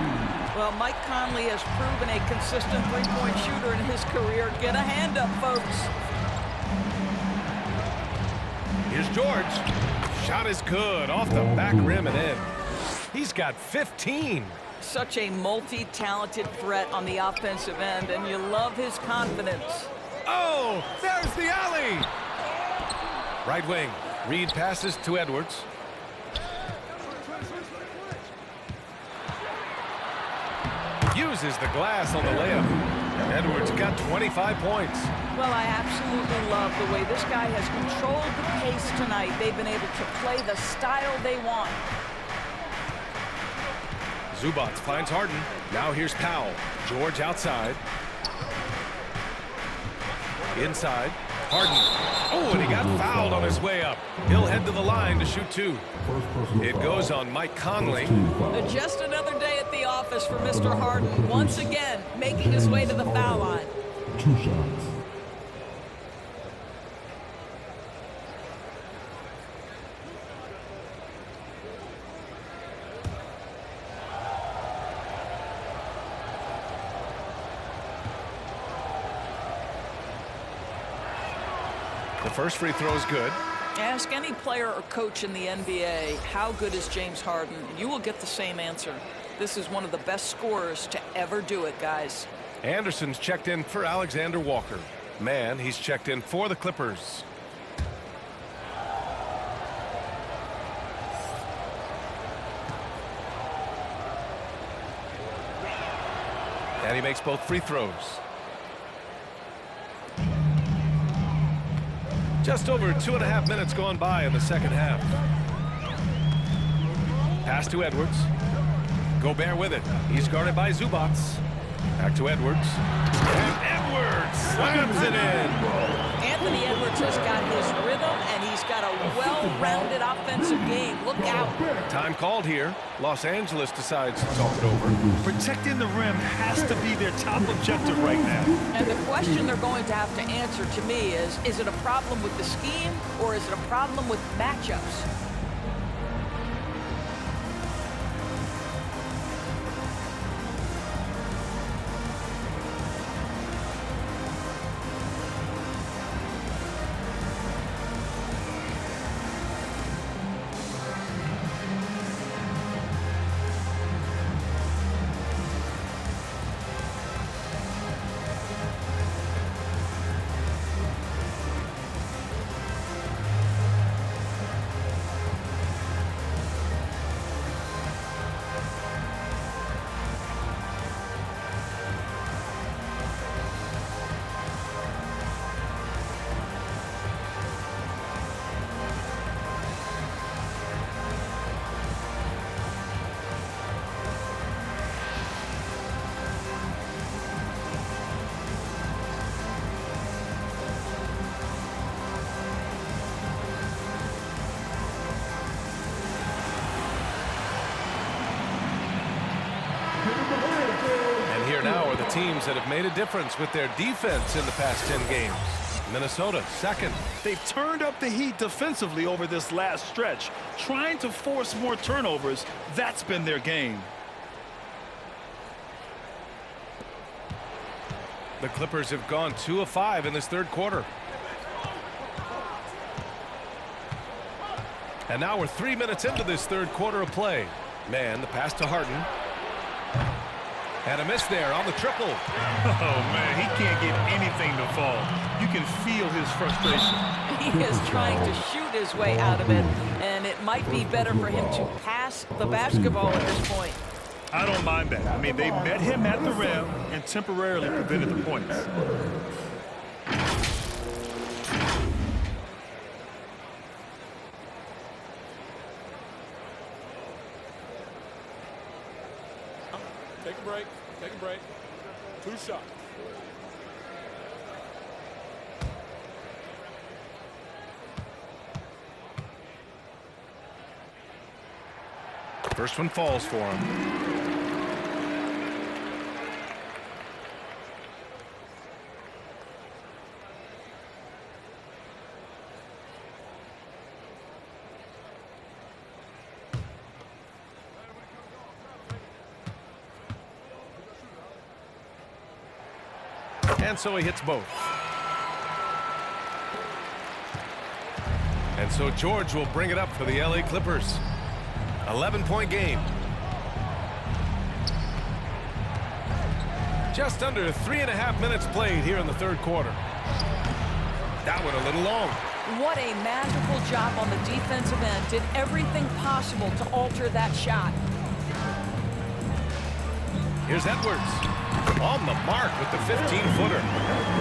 Well, Mike Conley has proven a consistent three-point shooter in his career. Get a hand up, folks. Here's George. Shot is good. Off the back rim and in. He's got 15. Such a multi-talented threat on the offensive end, and you love his confidence. Oh, there's the alley. Right wing. Reed passes to Edwards. Uses the glass on the layup. Edwards got 25 points. Well, I absolutely love the way this guy has controlled the pace tonight. They've been able to play the style they want. Zubats finds Harden. Now here's Powell. George outside. Inside. Harden. Oh, and he got fouled on his way up. He'll head to the line to shoot 2. It goes on Mike Conley. Just another day at the office for Mr. Harden. Once again, making his way to the foul line. 2 shots. The first free throw is good. Ask any player or coach in the NBA, how good is James Harden? You will get the same answer. This is one of the best scorers to ever do it, guys. Anderson's checked in for Alexander Walker. Man, he's checked in for the Clippers. And he makes both free throws. Just over 2.5 minutes gone by in the second half. Pass to Edwards. Gobert with it. He's guarded by Zubac. Back to Edwards. And Edwards slams it in. Anthony Edwards has got his rhythm, and he's got a well-rounded offensive game. Look out. Time called here. Los Angeles decides to talk it over. Protecting the rim has to be their top objective right now. And the question they're going to have to answer to me is it a problem with the scheme, or is it a problem with matchups? Now are the teams that have made a difference with their defense in the past 10 games. Minnesota, second. They've turned up the heat defensively over this last stretch, trying to force more turnovers. That's been their game. The Clippers have gone 2 of 5 in this third quarter. And now we're 3 minutes into this third quarter of play. Man, the pass to Harden. And a miss there on the triple. Oh, man, he can't get anything to fall. You can feel his frustration. He is trying to shoot his way out of it, and it might be better for him to pass the basketball at this point. I don't mind that. I mean, they met him at the rim and temporarily prevented the points. Take a break. Take a break. 2 shots. First one falls for him. And so he hits both. And so George will bring it up for the LA Clippers. 11-point game. Just under 3.5 minutes played here in the third quarter. That went a little long. What a magical job on the defensive end. Did everything possible to alter that shot. Here's Edwards. On the mark with the 15-footer.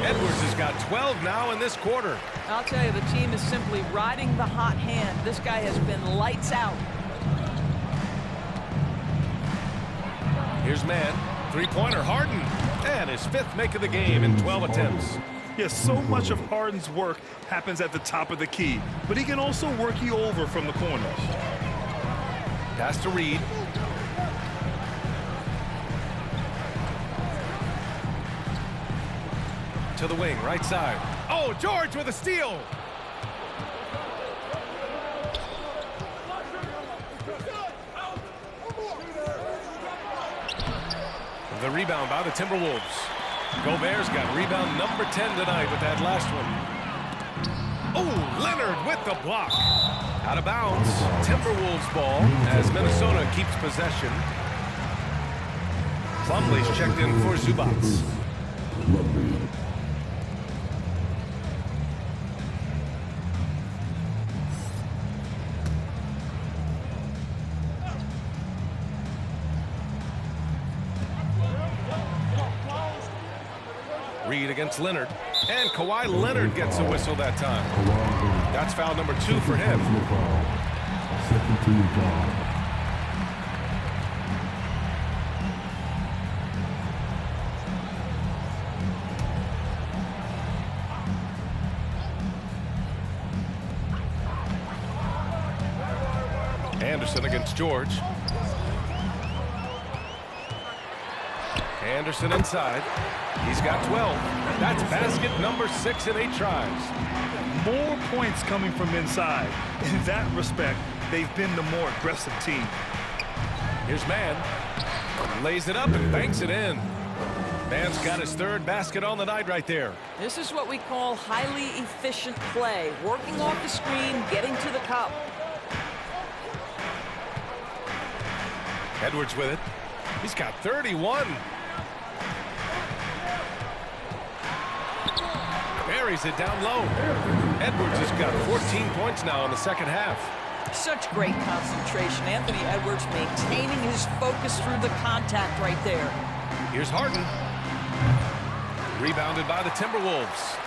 Edwards has got 12 now in this quarter. I'll tell you, the team is simply riding the hot hand. This guy has been lights out. Here's man. Three-pointer, Harden. And his 5th make of the game in 12 attempts. Yes, so much of Harden's work happens at the top of the key, but he can also work you over from the corners. Pass to Reed. To the wing, right side. Oh, George with a steal. The rebound by the Timberwolves. Gobert's got rebound number 10 tonight with that last one. Oh, Leonard with the block. Out of bounds. Timberwolves ball as Minnesota keeps possession. Plumlee's checked in for Zubac. Reed against Leonard. And Kawhi Leonard gets a whistle that time. That's foul number 2 for him. Anderson against George. Anderson inside. He's got 12. That's basket number 6 in 8 tries. More points coming from inside. In that respect, they've been the more aggressive team. Here's Mann. Lays it up and banks it in. Mann's got his 3rd basket on the night right there. This is what we call highly efficient play. Working off the screen, getting to the cup. Edwards with it. He's got 31. Buries it down low. Edwards has got 14 points now in the second half. Such great concentration. Anthony Edwards maintaining his focus through the contact right there. Here's Harden. Rebounded by the Timberwolves.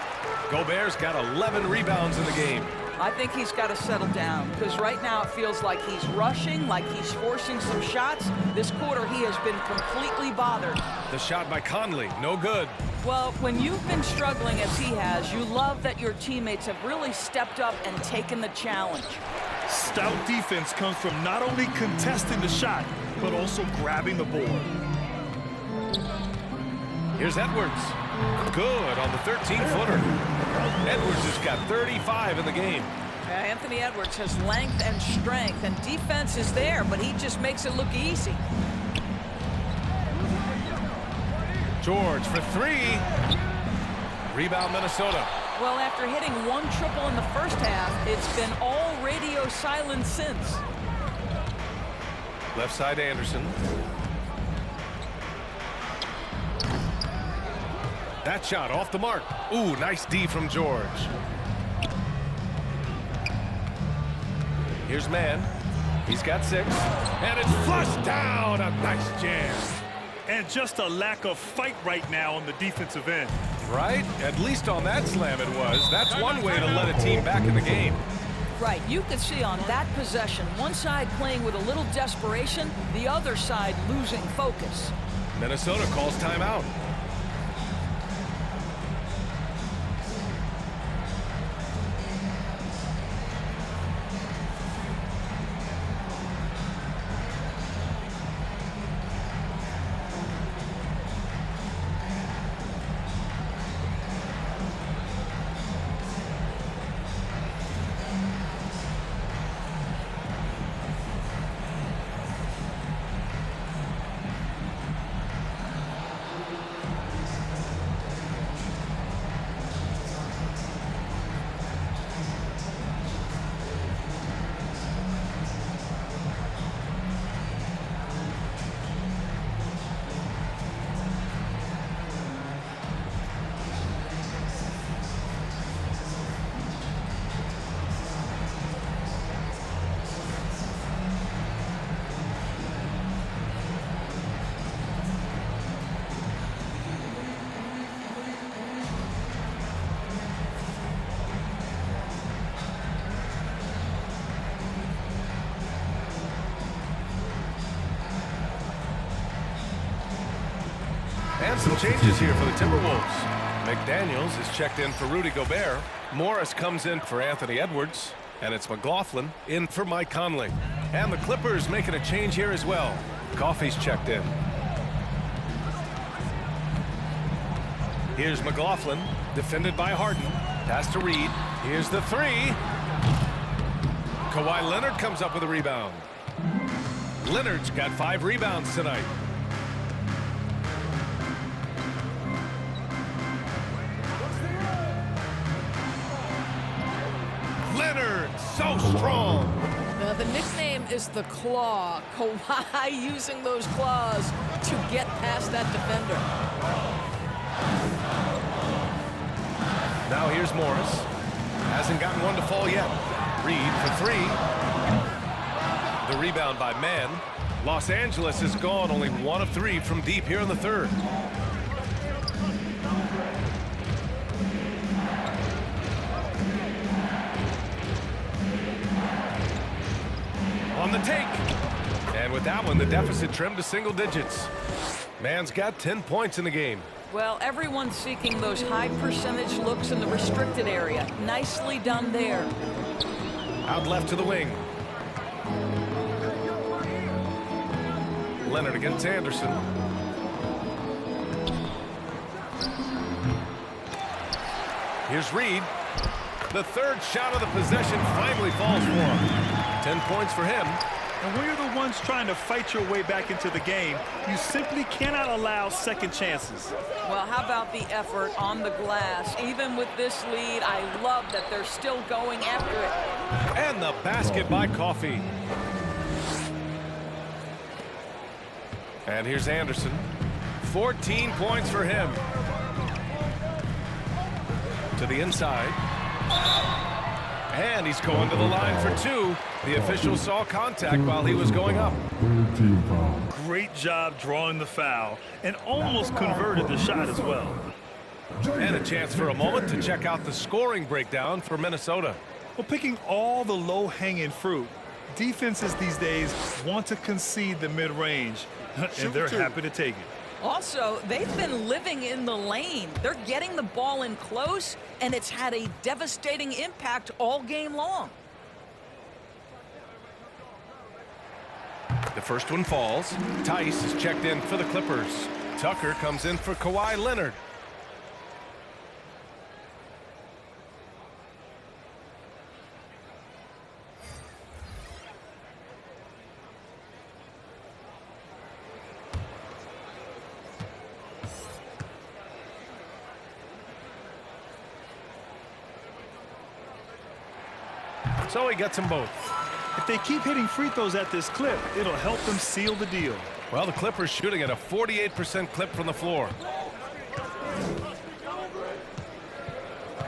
Gobert's got 11 rebounds in the game. I think he's got to settle down because right now it feels like he's rushing, like he's forcing some shots. This quarter he has been completely bothered. The shot by Conley, no good. Well, when you've been struggling as he has, you love that your teammates have really stepped up and taken the challenge. Stout defense comes from not only contesting the shot, but also grabbing the board. Here's Edwards. Good on the 13-footer. Edwards has got 35 in the game. Anthony Edwards has length and strength, and defense is there, but he just makes it look easy. George for 3. Rebound Minnesota. Well, after hitting 1 triple in the first half, it's been all radio silence since. Left side Anderson. That shot off the mark. Ooh, nice D from George. Here's Mann. He's got 6. And it's flushed down. A nice jam. And just a lack of fight right now on the defensive end. Right? At least on that slam it was. That's one way to let a team back in the game. Right. You could see on that possession, one side playing with a little desperation, the other side losing focus. Minnesota calls timeout. And some changes here for the Timberwolves. McDaniels is checked in for Rudy Gobert. Morris comes in for Anthony Edwards. And it's McLaughlin in for Mike Conley. And the Clippers making a change here as well. Coffey's checked in. Here's McLaughlin, defended by Harden. Pass to Reed. Here's the 3. Kawhi Leonard comes up with a rebound. Leonard's got 5 rebounds tonight. Leonard, so strong. Now, the nickname is the Claw. Kawhi using those claws to get past that defender. Now here's Morris. Hasn't gotten one to fall yet. Reed for 3. The rebound by Mann. Los Angeles is gone only 1 of 3 from deep here in the third. On the take. And with that one, the deficit trimmed to single digits. Mann's got 10 points in the game. Well, everyone's seeking those high percentage looks in the restricted area. Nicely done there. Out left to the wing. Leonard against Anderson. Here's Reed. The third shot of the possession finally falls for him. 10 points for him. And when you're the ones trying to fight your way back into the game, you simply cannot allow second chances. Well, how about the effort on the glass? Even with this lead, I love that they're still going after it. And the basket by Coffey. And here's Anderson. 14 points for him. To the inside. And he's going to the line for two. The official saw contact while he was going up. Great job drawing the foul and almost converted the shot as well. And a chance for a moment to check out the scoring breakdown for Minnesota. Well, picking all the low-hanging fruit, defenses these days want to concede the mid-range, and they're happy to take it. Also, they've been living in the lane. They're getting the ball in close, and it's had a devastating impact all game long. The first one falls. Tice is checked in for the Clippers. Tucker comes in for Kawhi Leonard. So he gets them both. If they keep hitting free throws at this clip, it'll help them seal the deal. Well, the Clippers shooting at a 48% clip from the floor.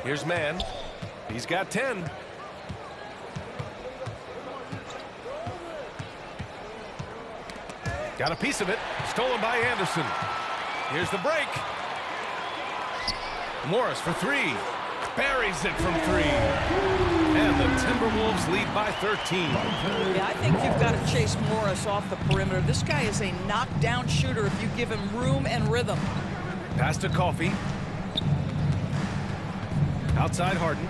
Here's Mann. He's got 10. Got a piece of it. Stolen by Anderson. Here's the break. Morris for three. Buries it from three. And the Timberwolves lead by 13. Yeah, I think you've got to chase Morris off the perimeter. This guy is a knockdown shooter if you give him room and rhythm. Pass to Coffey. Outside Harden.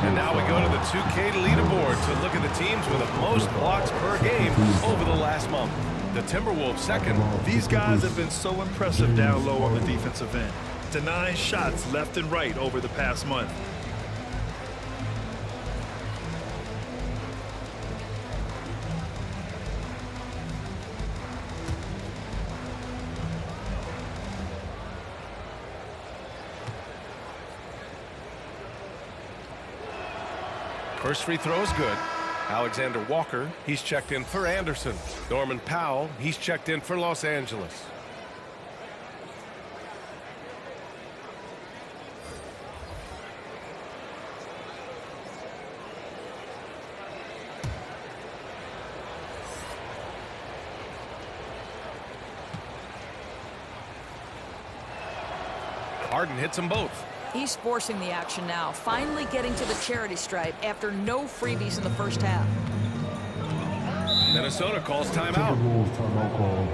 And now we go to the 2K leaderboard to look at the teams with the most blocks per game over the last month. The Timberwolves second. These guys have been so impressive down low on the defensive end. Denying shots left and right over the past month. First free throw is good. Alexander Walker, he's checked in for Anderson. Norman Powell, he's checked in for Los Angeles. Harden hits them both. He's forcing the action now, finally getting to the charity stripe after no freebies in the first half. Minnesota calls timeout. Timeout call.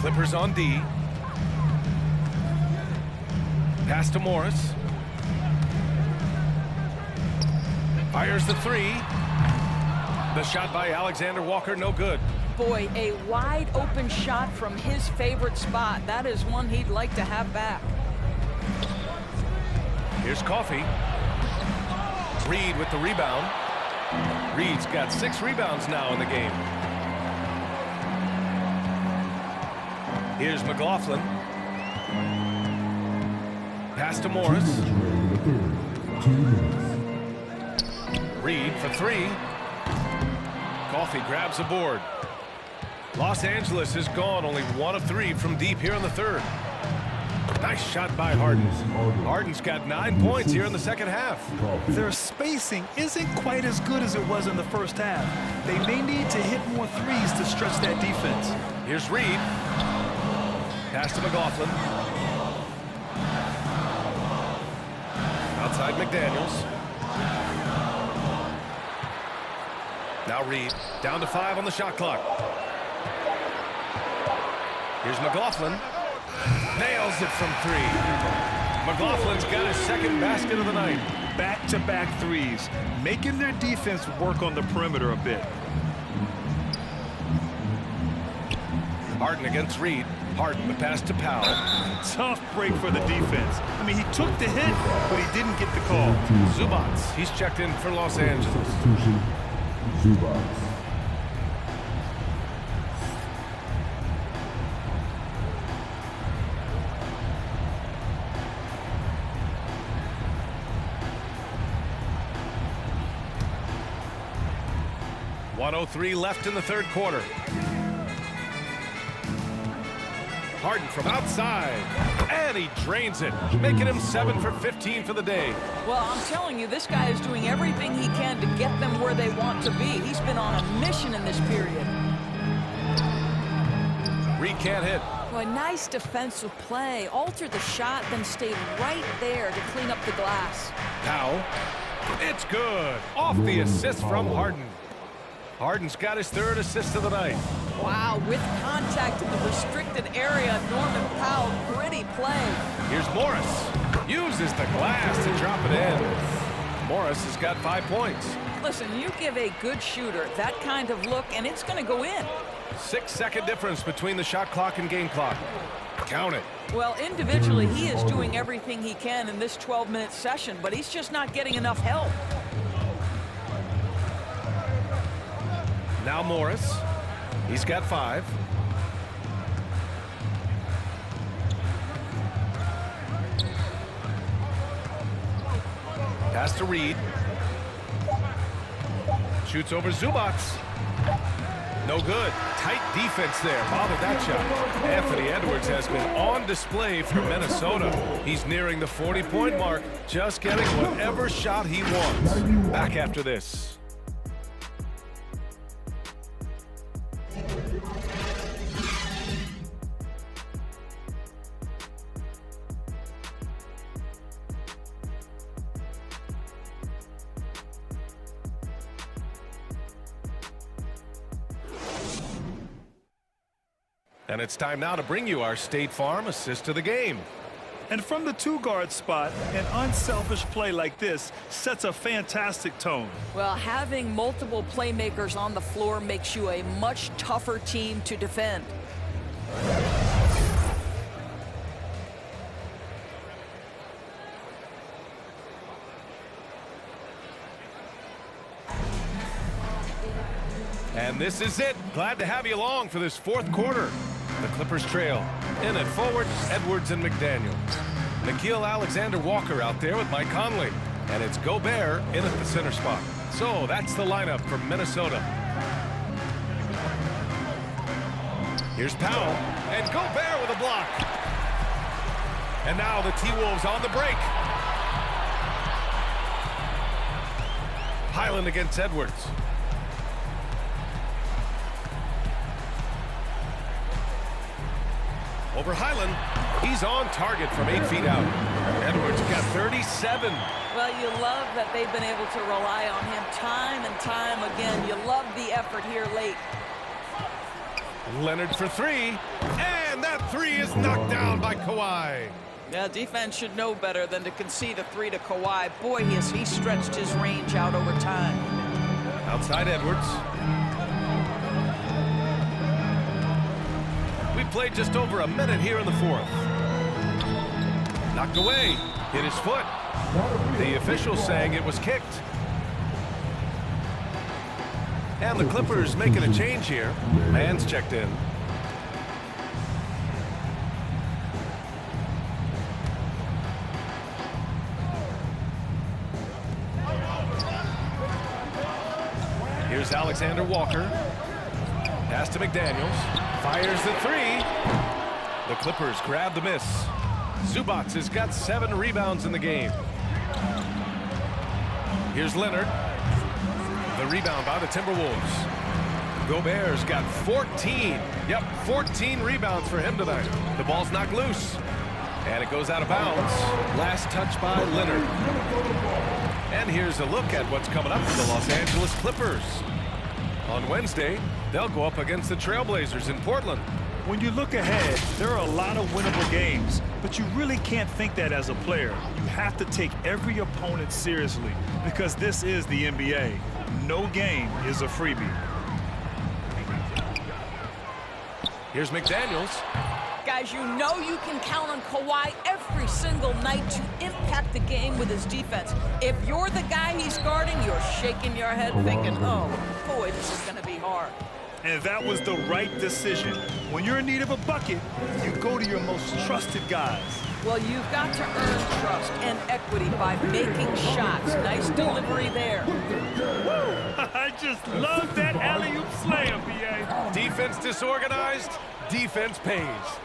Clippers on D. Pass to Morris. Fires the three. The shot by Alexander Walker, no good. Boy, a wide open shot from his favorite spot. That is one he'd like to have back. Here's Coffey. Reed with the rebound. Reed's got 6 rebounds now in the game. Here's McLaughlin. Pass to Morris. Reed for 3. Coffey grabs the board. Los Angeles is gone, only 1 of 3 from deep here in the third. Nice shot by Harden. Harden's got 9 points here in the second half. Their spacing isn't quite as good as it was in the first half. They may need to hit more threes to stretch that defense. Here's Reed. Pass to McLaughlin. Outside McDaniels. Now Reed, down to 5 on the shot clock. Here's McLaughlin. Nails it from 3. McLaughlin's got his second basket of the night. Back-to-back threes, making their defense work on the perimeter a bit. Harden against Reed. Harden, the pass to Powell. Tough break for the defense. I mean, he took the hit, but he didn't get the call. Zubats, he's checked in for Los Angeles. Substitution, Zubats. .103 left in the third quarter. Harden from outside, and he drains it, making him 7 for 15 for the day. Well, I'm telling you, this guy is doing everything he can to get them where they want to be. He's been on a mission in this period. Reed can't hit. Boy, nice defensive play. Altered the shot, then stayed right there to clean up the glass. Powell, it's good. Off the assist from Harden. Harden's got his 3rd assist of the night. Wow, with contact in the restricted area, Norman Powell, gritty play. Here's Morris. Uses the glass to drop it in. Morris has got 5 points. Listen, you give a good shooter that kind of look, and it's going to go in. 6-second difference between the shot clock and game clock. Count it. Well, individually, he is doing everything he can in this 12-minute session, but he's just not getting enough help. Now Morris. He's got 5. Pass to Reed. Shoots over Zubats. No good. Tight defense there. Bothered that shot. Anthony Edwards has been on display for Minnesota. He's nearing the 40-point mark, just getting whatever shot he wants. Back after this. And it's time now to bring you our State Farm assist of the game. And from the 2-guard spot, an unselfish play like this sets a fantastic tone. Well, having multiple playmakers on the floor makes you a much tougher team to defend. And this is it. Glad to have you along for this 4th quarter. The Clippers trail. In at forward, Edwards and McDaniels. Nickeil Alexander-Walker out there with Mike Conley. And it's Gobert in at the center spot. So that's the lineup from Minnesota. Here's Powell. And Gobert with a block. And now the T-Wolves on the break. Highland against Edwards. Over Highland, he's on target from 8 feet out. Edwards got 37. Well, you love that they've been able to rely on him time and time again. You love the effort here late. Leonard for 3, and And that three is knocked down by Kawhi. Yeah, defense should know better than to concede a three to Kawhi. Boy, has he stretched his range out over time. Outside Edwards. We played just over a minute here in the fourth. Knocked away. Hit his foot. The official saying it was kicked. And the Clippers making a change here. Man's checked in. Here's Alexander Walker. Pass to McDaniels. Fires the three. The Clippers grab the miss. Zubac has got 7 rebounds in the game. Here's Leonard. The rebound by the Timberwolves. Gobert's got 14. Yep, 14 rebounds for him tonight. The ball's knocked loose. And it goes out of bounds. Last touch by Leonard. And here's a look at what's coming up for the Los Angeles Clippers. On Wednesday, they'll go up against the Trailblazers in Portland. When you look ahead, there are a lot of winnable games, but you really can't think that as a player. You have to take every opponent seriously because this is the NBA. No game is a freebie. Here's McDaniels. Guys, you know you can count on Kawhi every single night to impact the game with his defense. If you're the guy he's guarding, you're shaking your head thinking, oh, boy, this is going to be hard. And that was the right decision. When you're in need of a bucket, you go to your most trusted guys. Well, you've got to earn trust and equity by making shots. Nice delivery there. I just love that alley-oop slam, B.A. Defense disorganized, defense pays.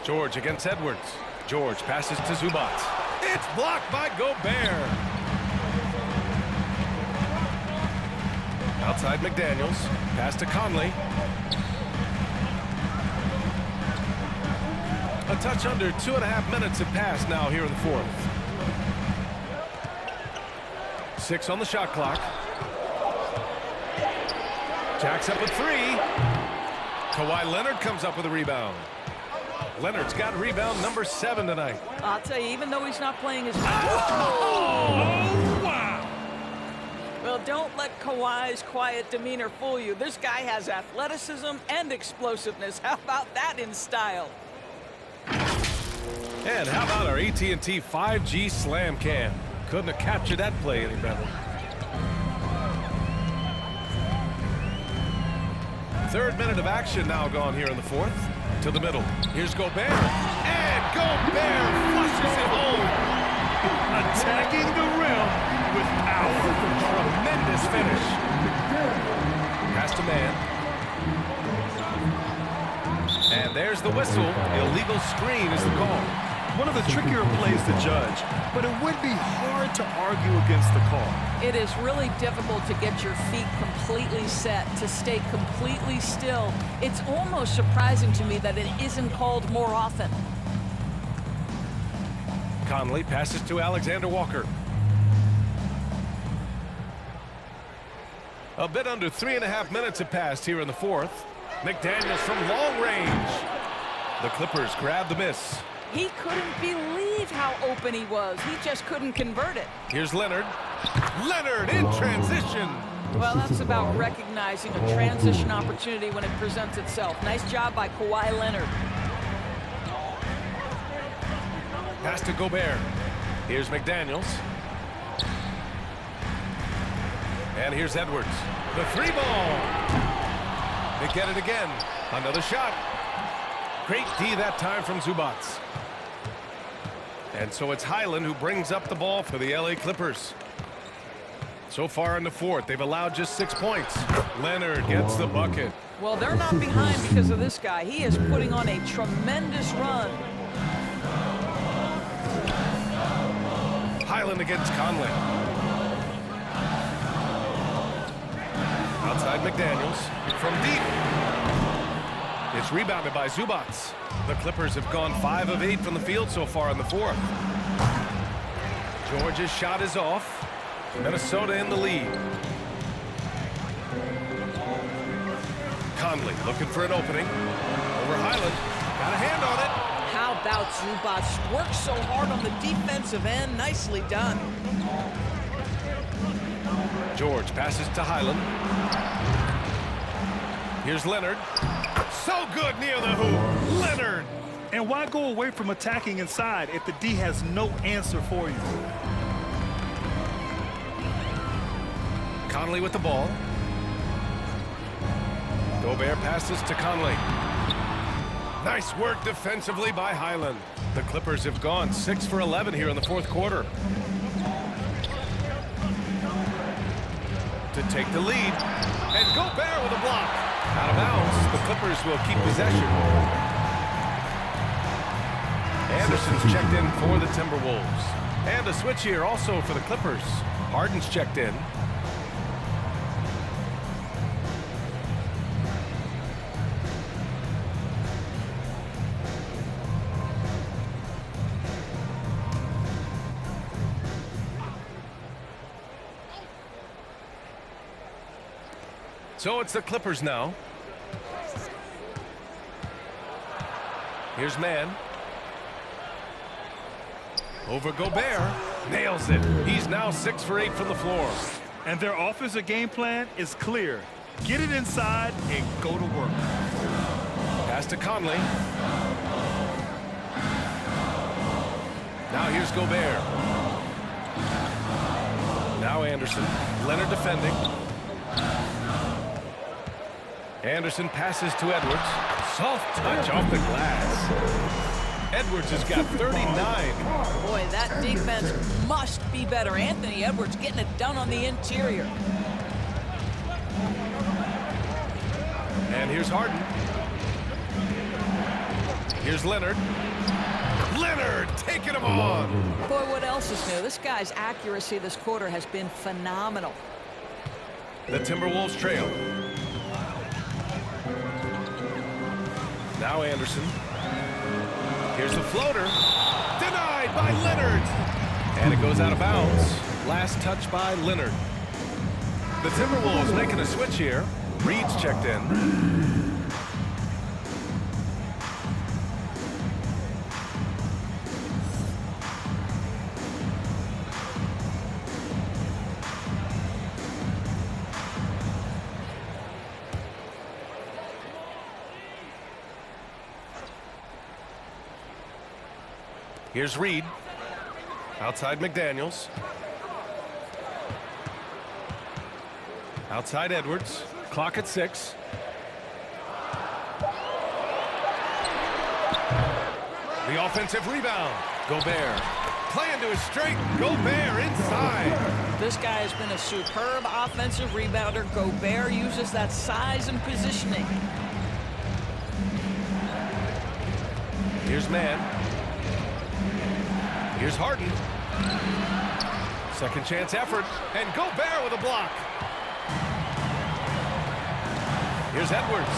George against Edwards. George passes to Zubac. It's blocked by Gobert. Outside McDaniels. Pass to Conley. A touch under 2.5 minutes have passed now here in the fourth. 6 on the shot clock. Jacks up a three. Kawhi Leonard comes up with a rebound. Leonard's got rebound number 7 tonight. I'll tell you, even though he's not playing his... Oh, wow! Well, don't let Kawhi's quiet demeanor fool you. This guy has athleticism and explosiveness. How about that in style? And how about our AT&T 5G slam cam? Couldn't have captured that play any better. Third minute of action now gone here in the fourth. To the middle. Here's Gobert. And Gobert flushes it home. Attacking the rim with power. Tremendous finish. Pass to man. And there's the whistle. Illegal screen is the call. One of the trickier plays to judge, but it would be hard to argue against the call. It is really difficult to get your feet completely set, to stay completely still. It's almost surprising to me that it isn't called more often. Conley passes to Alexander Walker. A bit under 3.5 minutes have passed here in the fourth. McDaniels from long range. The Clippers grab the miss. He couldn't believe how open he was. He just couldn't convert it. Here's Leonard. Leonard in transition. Well, that's about recognizing a transition opportunity when it presents itself. Nice job by Kawhi Leonard. Pass to Gobert. Here's McDaniels. And here's Edwards. The 3-ball. They get it again. Another shot. Great D that time from Zubac. And so it's Highland who brings up the ball for the LA Clippers. So far in the fourth, they've allowed just 6 points. Leonard gets the bucket. Well, they're not behind because of this guy. He is putting on a tremendous run. Highland against Conley. Outside McDaniels from deep. It's rebounded by Zubac. The Clippers have gone 5 of 8 from the field so far in the fourth. George's shot is off. Minnesota in the lead. Conley looking for an opening. Over Highland. Got a hand on it. How about Zubac? Works so hard on the defensive end. Nicely done. George passes to Highland. Here's Leonard. So good near the hoop. Leonard. And why go away from attacking inside if the D has no answer for you? Conley with the ball. Gobert passes to Conley. Nice work defensively by Highland. The Clippers have gone 6 for 11 here in the fourth quarter. To take the lead. And Gobert with a block. Out of bounds. The Clippers will keep possession. Anderson's checked in for the Timberwolves. And a switch here also for the Clippers. Harden's checked in. So it's the Clippers now. Here's Mann. Over Gobert. Nails it. He's now 6 for 8 from the floor. And their offensive game plan is clear. Get it inside and go to work. Pass to Conley. Now here's Gobert. Now Anderson. Leonard defending. Anderson passes to Edwards. Soft touch off the glass. Edwards has got 39. Boy, that defense must be better. Anthony Edwards getting it done on the interior. And here's Harden. Here's Leonard. Leonard taking him on. Boy, what else is new? This guy's accuracy this quarter has been phenomenal. The Timberwolves trail. Now Anderson. Here's the floater. Denied by Leonard. And it goes out of bounds. Last touch by Leonard. The Timberwolves making a switch here. Reed's checked in. Here's Reed. Outside McDaniels. Outside Edwards. Clock at 6. The offensive rebound. Gobert. Playing to his strength. Gobert inside. This guy has been a superb offensive rebounder. Gobert uses that size and positioning. Here's Mann. Here's Harden. Second chance effort. And Gobert with a block. Here's Edwards.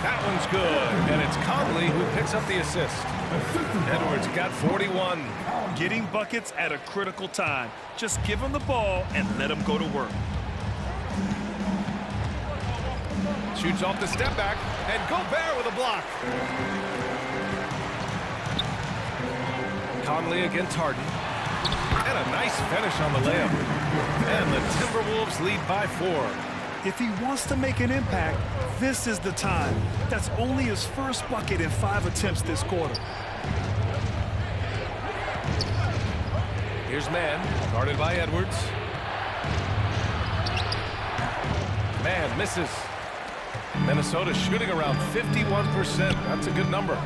That one's good. And it's Conley who picks up the assist. Edwards got 41. Getting buckets at a critical time. Just give him the ball and let him go to work. Shoots off the step back. And Gobert with a block. Conley against Harden. And a nice finish on the layup. And the Timberwolves lead by 4. If he wants to make an impact, this is the time. That's only his first bucket in 5 attempts this quarter. Here's Mann, guarded by Edwards. Mann misses. Minnesota shooting around 51%. That's a good number.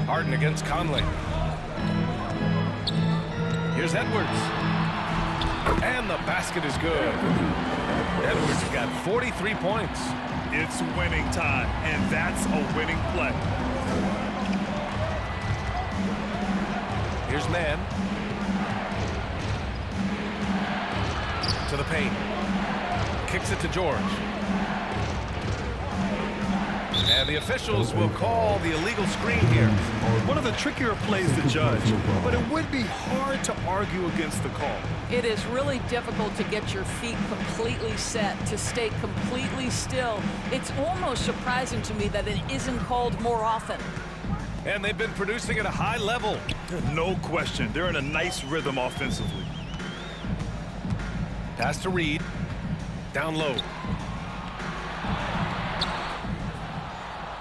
Harden against Conley. Here's Edwards. And the basket is good. Edwards got 43 points. It's winning time, and that's a winning play. Here's Mann. To the paint. Kicks it to George. And the officials will call the illegal screen here. One of the trickier plays to judge, but it would be hard to argue against the call. It is really difficult to get your feet completely set, to stay completely still. It's almost surprising to me that it isn't called more often. And they've been producing at a high level. No question. They're in a nice rhythm offensively. Pass to Reed. Down low.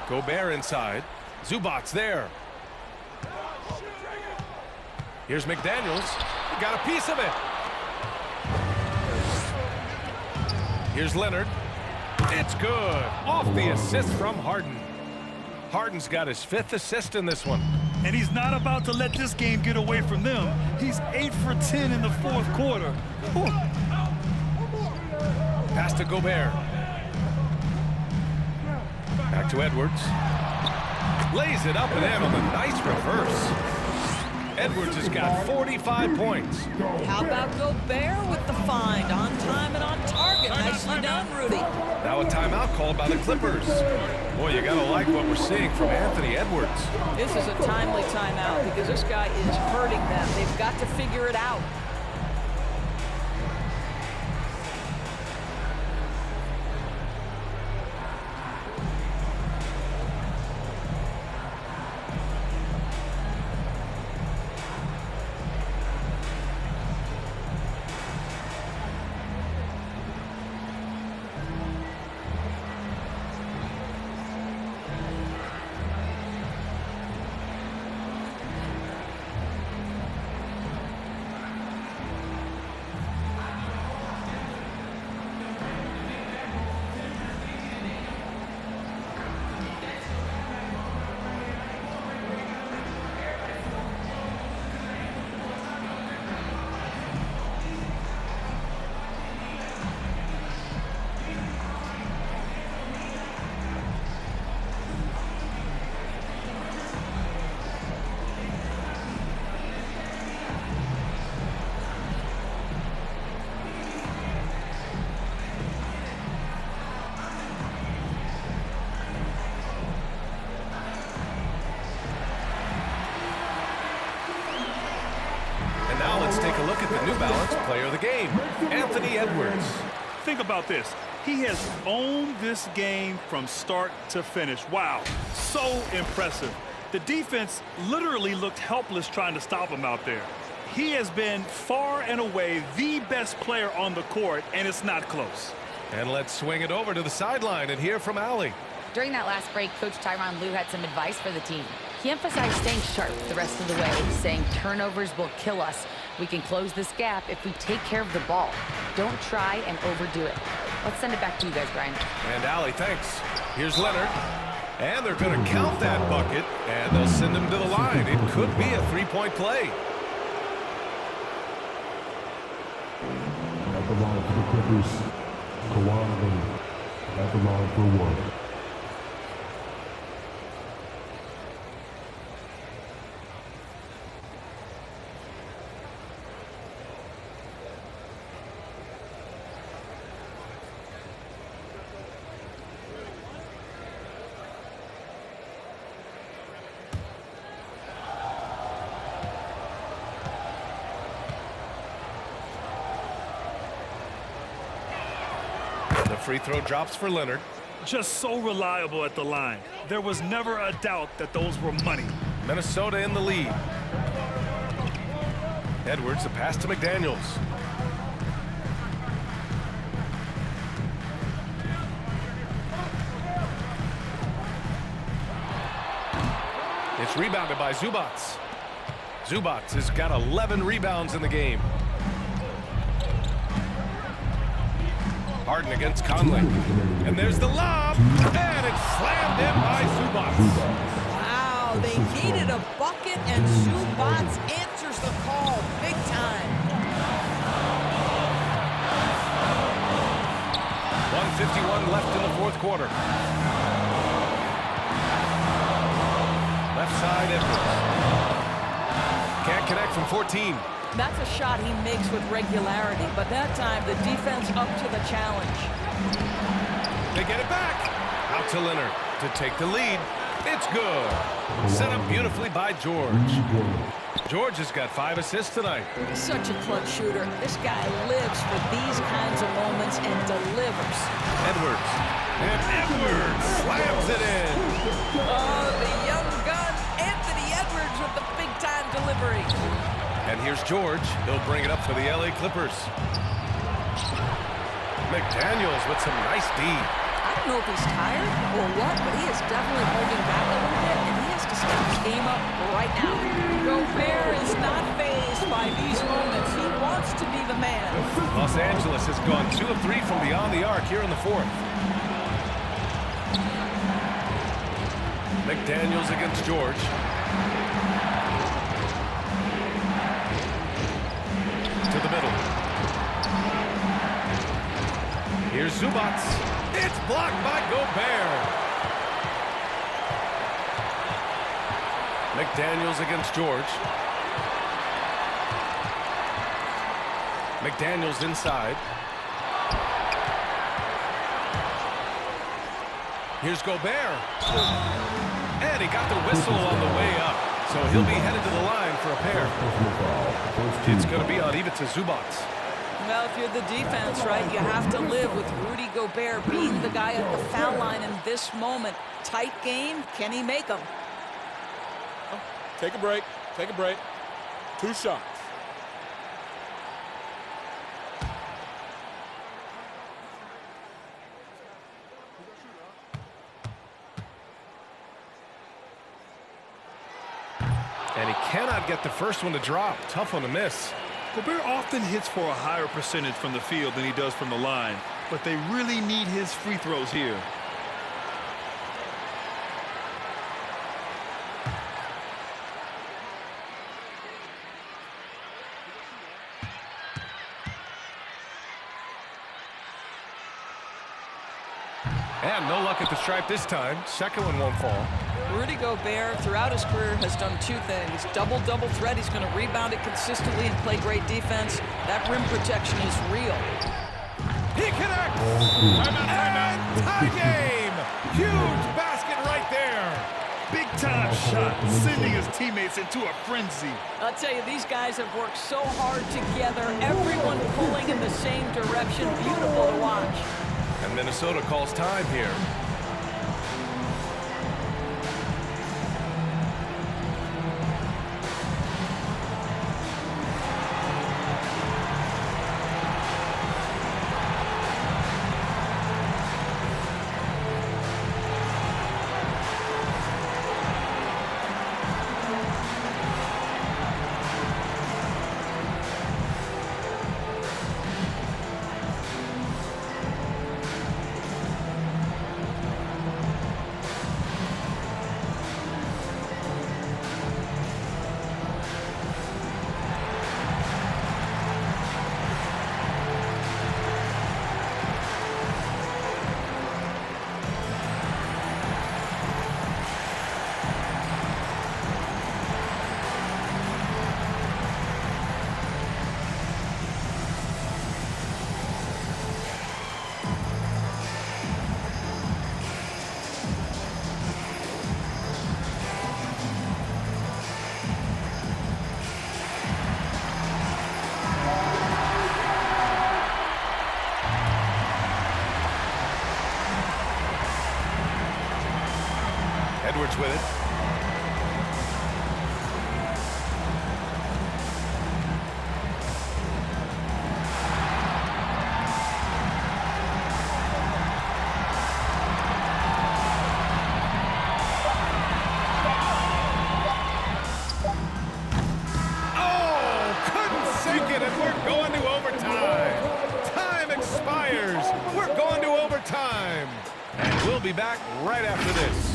Gobert inside. Zubac's there. Here's McDaniels. He got a piece of it. Here's Leonard. It's good. Off the assist from Harden. Harden's got his 5th assist in this one. And he's not about to let this game get away from them. He's 8 for 10 in the 4th quarter. Whew. Pass to Gobert. Back to Edwards. Lays it up and in on the nice reverse. Edwards has got 45 points. How about Gobert with the find? On time and on target. Nicely done, Rudy. Now a timeout called by the Clippers. Boy, you gotta like what we're seeing from Anthony Edwards. This is a timely timeout because this guy is hurting them. They've got to figure it out. Now let's take a look at the New Balance player of the game, Anthony Edwards. Think about this. He has owned this game from start to finish. Wow, so impressive. The defense literally looked helpless trying to stop him out there. He has been far and away the best player on the court, and it's not close. And let's swing it over to the sideline and hear from Allie. During that last break, Coach Tyronn Lue had some advice for the team. He emphasized staying sharp the rest of the way, saying turnovers will kill us. We can close this gap if we take care of the ball. Don't try and overdo it. Let's send it back to you guys, Brian. And Allie, thanks. Here's Leonard. And they're going to count that bucket, and they'll send him to the line. It could be a three-point play. At the line for the Clippers, Kawhi Leonard. At the line for one. Free throw drops for Leonard. Just so reliable at the line. There was never a doubt that those were money. Minnesota in the lead. Edwards, a pass to McDaniels. It's rebounded by Zubats. Zubats has got 11 rebounds in the game. Harden against Conley. And there's the lob. And it's slammed in by Zubats. Wow, they needed a bucket, and Zubats answers the call big time. 1:51 left in the fourth quarter. Left side, Edwards. Can't connect from 14. That's a shot he makes with regularity, but that time the defense up to the challenge. They get it back. Out to Leonard. to take the lead. It's good. Set up beautifully by George. George has got 5 assists tonight. Such a clutch shooter. This guy lives for these kinds of moments and delivers. Edwards. And Edwards slams it in. Oh, the young gun, Anthony Edwards with the big-time delivery. And here's George. He'll bring it up for the LA Clippers. McDaniels with some nice D. I don't know if he's tired or what, but he is definitely holding back a little bit, and he has to step his game up right now. Gobert is not fazed by these moments. He wants to be the man. Los Angeles has gone 2 of 3 from beyond the arc here in the 4th. McDaniels against George. To the middle. Here's Zubats. It's blocked by Gobert. McDaniels against George. McDaniels inside. Here's Gobert. And he got the whistle on the way up. So he'll be headed to the line for a pair. It's going to be on Ivica Zubats. Well, if you're the defense, right, you have to live with Rudy Gobert being the guy at the foul line in this moment. Tight game. Can he make them? Take a break. Take a break. 2 shots. And he cannot get the first one to drop. Tough one to miss. Gobert often hits for a higher percentage from the field than he does from the line, but they really need his free throws here. And no luck at the stripe this time. Second one won't fall. Rudy Gobert, throughout his career, has done 2 things. Double-double threat. He's going to rebound it consistently and play great defense. That rim protection is real. He connects! And tie game! Huge basket right there! Big-time shot, sending his teammates into a frenzy. I'll tell you, these guys have worked so hard together. Everyone pulling in the same direction. Beautiful to watch. And Minnesota calls time here. Edwards with it. Oh, couldn't sink it, and we're going to overtime. Time expires. We're going to overtime. And we'll be back right after this.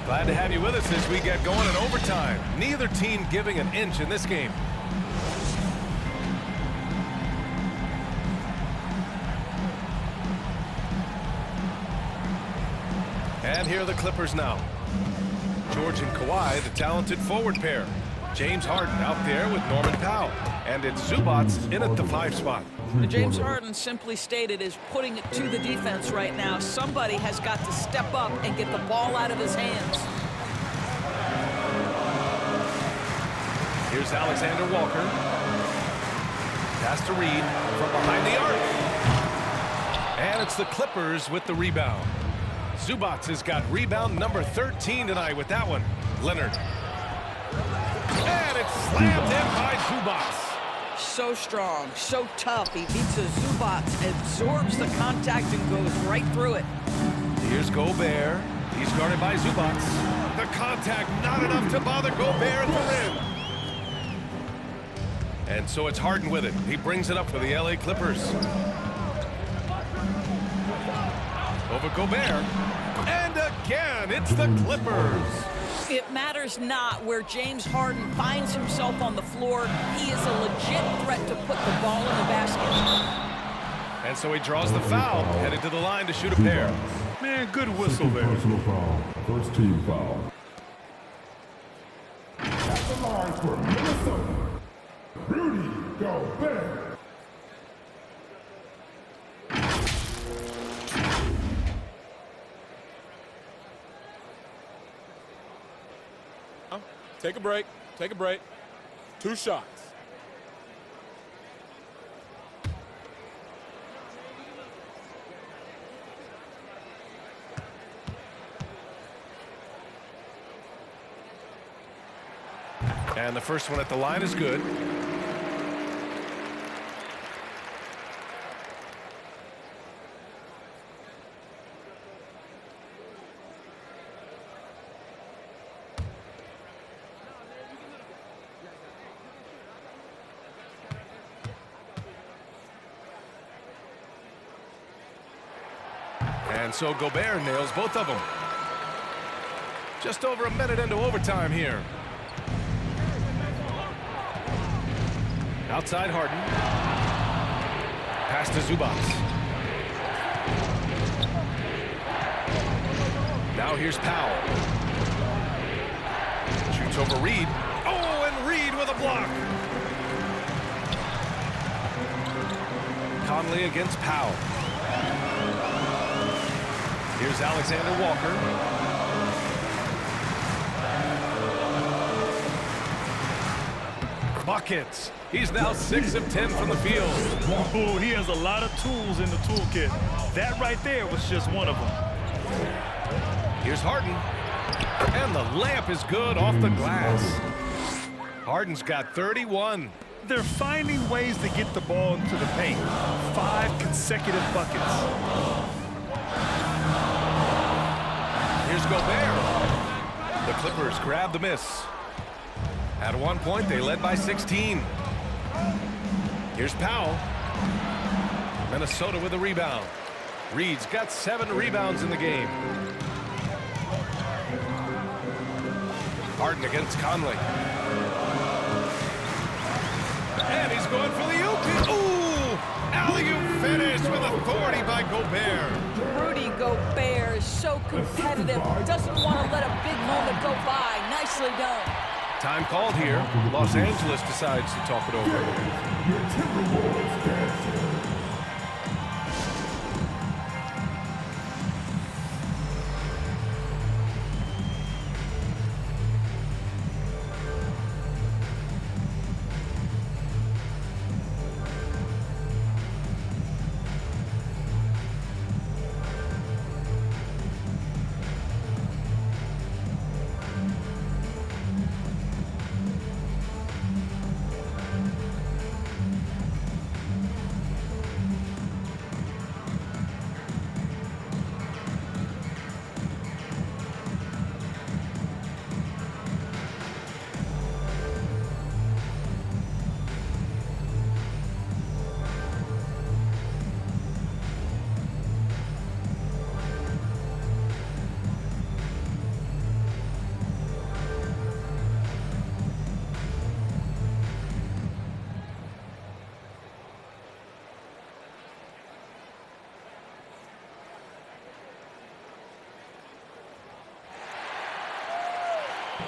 Glad to have you with us as we get going in overtime. Neither team giving an inch in this game. And here are the Clippers now. George and Kawhi, the talented forward pair. James Harden out there with Norman Powell. And it's Zubats in at the 5 spot. James Harden, simply stated, is putting it to the defense right now. Somebody has got to step up and get the ball out of his hands. Here's Alexander Walker. Pass to Reed from behind the arc. And it's the Clippers with the rebound. Zubats has got rebound number 13 tonight with that one. Leonard. And it's slammed in by Zubats. So strong, so tough. He beats a Zubats, absorbs the contact, and goes right through it. Here's Gobert. He's guarded by Zubats. The contact not enough to bother Gobert at the rim. And so it's Harden with it. He brings it up for the LA Clippers. Over Gobert. And again, it's the Clippers. It matters not where James Harden finds himself on the floor. He is a legit threat to put the ball in the basket. And so he draws the foul, headed to the line to shoot a pair. Man, good whistle there. Personal foul. First team foul. At the line for Minnesota, Rudy Gobert. Take a break. Take a break. 2 shots. And the first one at the line is good. And so Gobert nails both of them. Just over a minute into overtime here. Outside Harden. Pass to Zubats. Now here's Powell. Shoots over Reed. Oh, and Reed with a block. Conley against Powell. Here's Alexander Walker. Buckets. He's now 6 of 10 from the field. Oh, he has a lot of tools in the toolkit. That right there was just one of them. Here's Harden. And the layup is good off the glass. Harden's got 31. They're finding ways to get the ball into the paint. 5 consecutive buckets. Here's Gobert. The Clippers grab the miss. At one point, they led by 16. Here's Powell. Minnesota with a rebound. Reed's got 7 rebounds in the game. Harden against Conley. And he's going for the oop. Ooh! Alley-oop finish with authority by Gobert. Rudy Gobert is so competitive. Doesn't want to let a big moment go by. Nicely done. Time called here. Los Angeles decides to talk it over. Your Timberwolves dancer.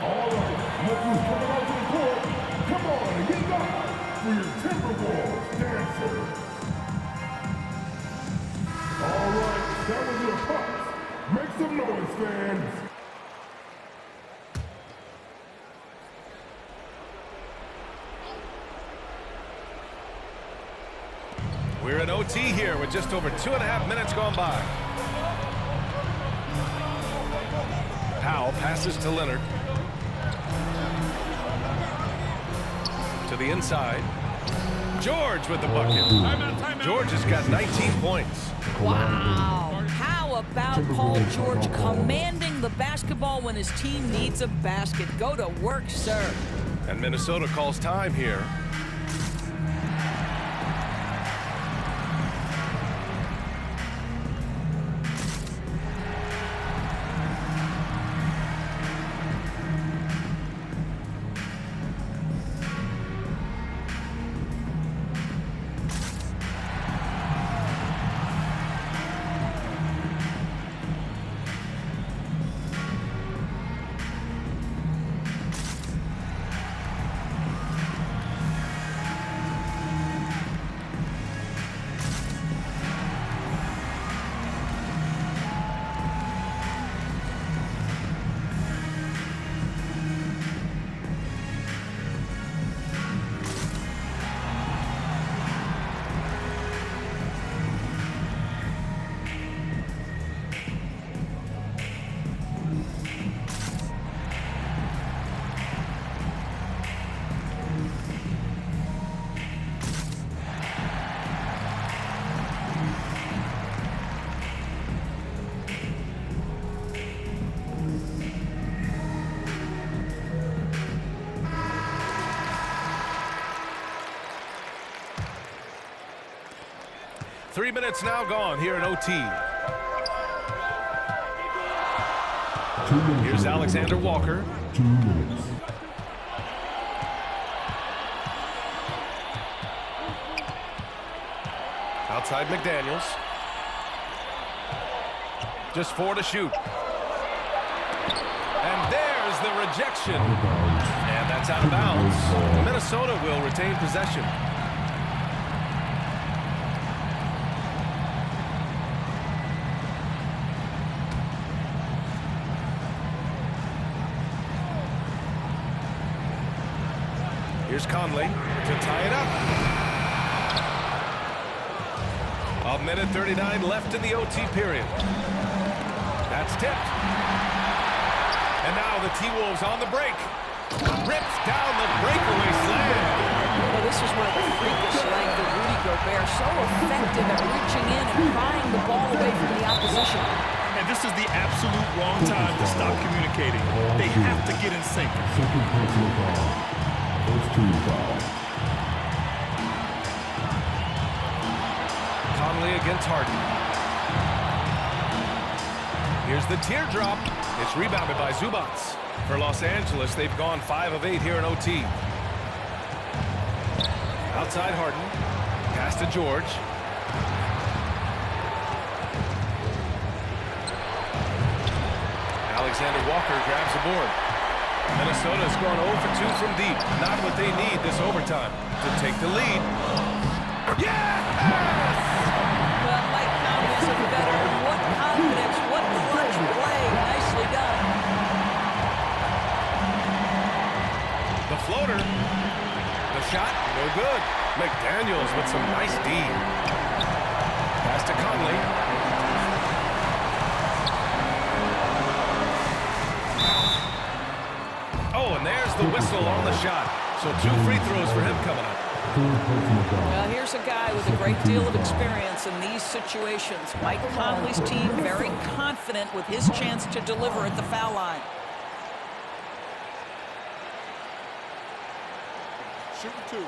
All right, look who's coming out to the court. Come on and get live for your Timberwolves dancers. All right, that was your pups. Make some noise, fans. We're in OT here with just over 2.5 minutes gone by. Powell passes to Leonard. To the inside. George with the bucket. George has got 19 points. Wow. How about Paul George commanding the basketball when his team needs a basket? Go to work, sir. And Minnesota calls time here. Three minutes now gone here in OT. Here's Alexander Walker. 2 minutes. Outside McDaniels. Just 4 to shoot. And there's the rejection. And that's out of bounds. Minnesota will retain possession. Here's Conley to tie it up. 1:39 left in the OT period. That's tipped. And now the T-Wolves on the break. Rips down the breakaway slam. Well, this is where the freakish length of Rudy Gobert so effective at reaching in and prying the ball away from the opposition. And this is the absolute wrong time to stop communicating. They have to get in sync. Second personal foul. First team foul. Conley against Harden. Here's the teardrop. It's rebounded by Zubac. For Los Angeles, they've gone 5 of 8 here in OT. Outside Harden. Pass to George. Alexander Walker grabs the board. Minnesota's gone 0 for 2 from deep. Not what they need this overtime to take the lead. Yes! Well, Mike Conley's a veteran. What confidence, what clutch play. Nicely done. The floater. The shot, no good. McDaniels with some nice D. Pass to Conley. Oh, and there's the whistle on the shot. So 2 free throws for him coming up. Well, here's a guy with a great deal of experience in these situations. Mike Conley's team very confident with his chance to deliver at the foul line. Shooting 2.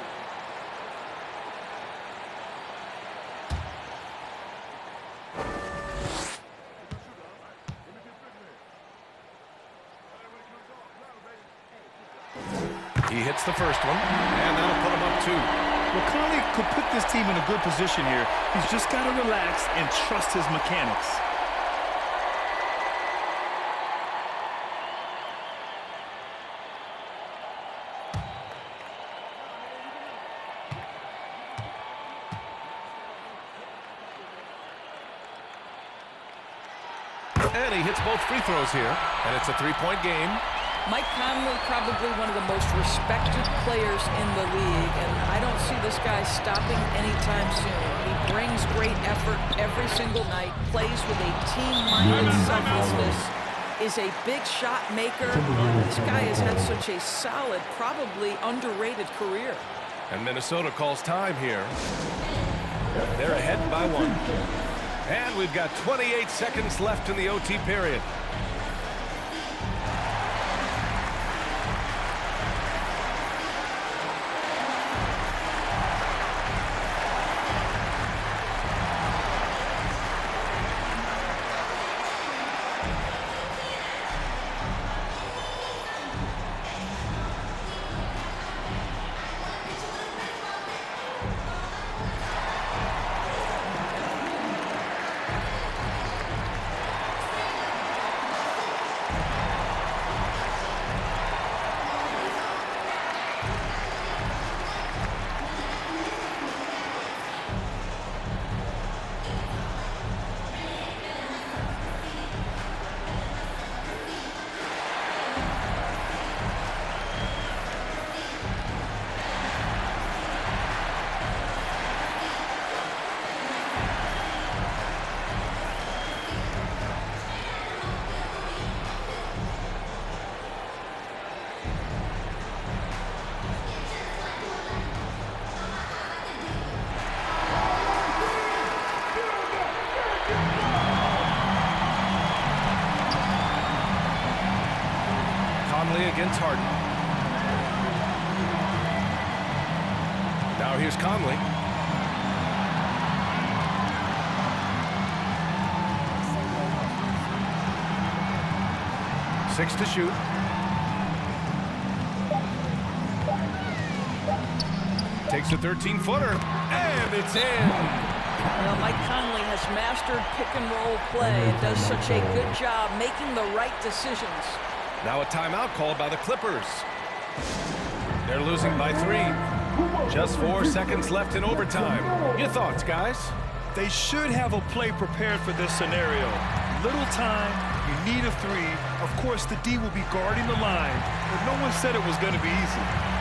He hits the first one, and that'll put him up 2. Well, Conley could put this team in a good position here. He's just got to relax and trust his mechanics. And he hits both free throws here. And it's a three-point game. Mike Conley, probably one of the most respected players in the league, and I don't see this guy stopping anytime soon. He brings great effort every single night, plays with a team-minded selflessness, is a big shot maker. This guy has had such a solid, probably underrated career. And Minnesota calls time here. They're ahead by 1. And we've got 28 seconds left in the OT period. Against Harden. Now here's Conley. Six to shoot. Takes a 13-footer, and it's in. Well, Mike Conley has mastered pick-and-roll play and does such a good job making the right decisions. Now a timeout called by the Clippers. They're losing by 3. Just 4 seconds left in overtime. Your thoughts, guys? They should have a play prepared for this scenario. Little time, you need a 3. Of course, the D will be guarding the line, but no one said it was going to be easy.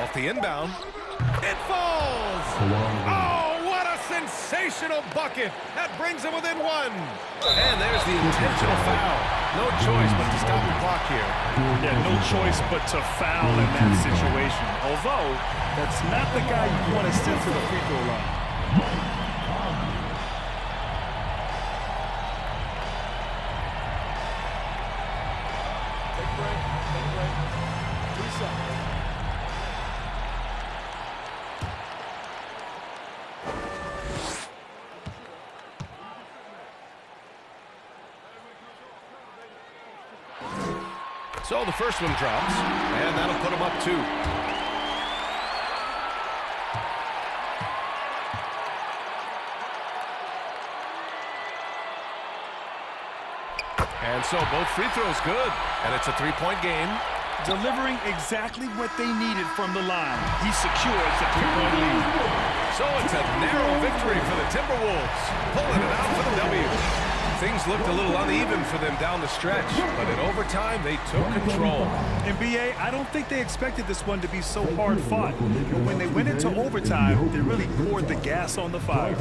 Off the inbound. It falls! Oh, what a sensational bucket! That brings them within 1. And there's the intentional foul. No choice but to stop the clock here. Yeah, no choice but to foul in that situation. Although, that's not the guy you want to send to the free throw line. So the first one drops, and that'll put him up 2. And so both free throws good, and it's a 3-point game. Delivering exactly what they needed from the line. He secures the 3-point lead. So it's a narrow victory for the Timberwolves, pulling it out for the W. things looked a little uneven for them down the stretch, but in overtime, they took control. And B.A., I don't think they expected this one to be so hard-fought. But when they went into overtime, they really poured the gas on the fire.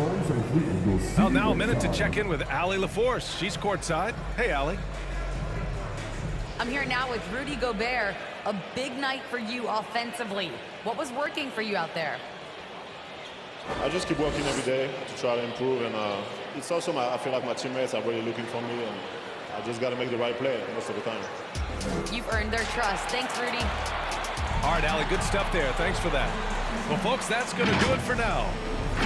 Well, now a minute to check in with Allie LaForce. She's courtside. Hey, Allie. I'm here now with Rudy Gobert. A big night for you offensively. What was working for you out there? I just keep working every day to try to improve, and it's also I feel like my teammates are really looking for me, and I just got to make the right play most of the time. You've earned their trust. Thanks, Rudy. All right, Allie, good stuff there. Thanks for that. Well, folks, that's going to do it for now.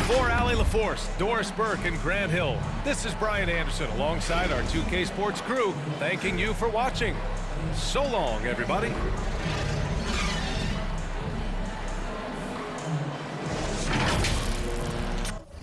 For Allie LaForce, Doris Burke, and Grant Hill, this is Brian Anderson alongside our 2K Sports crew, thanking you for watching. So long, everybody.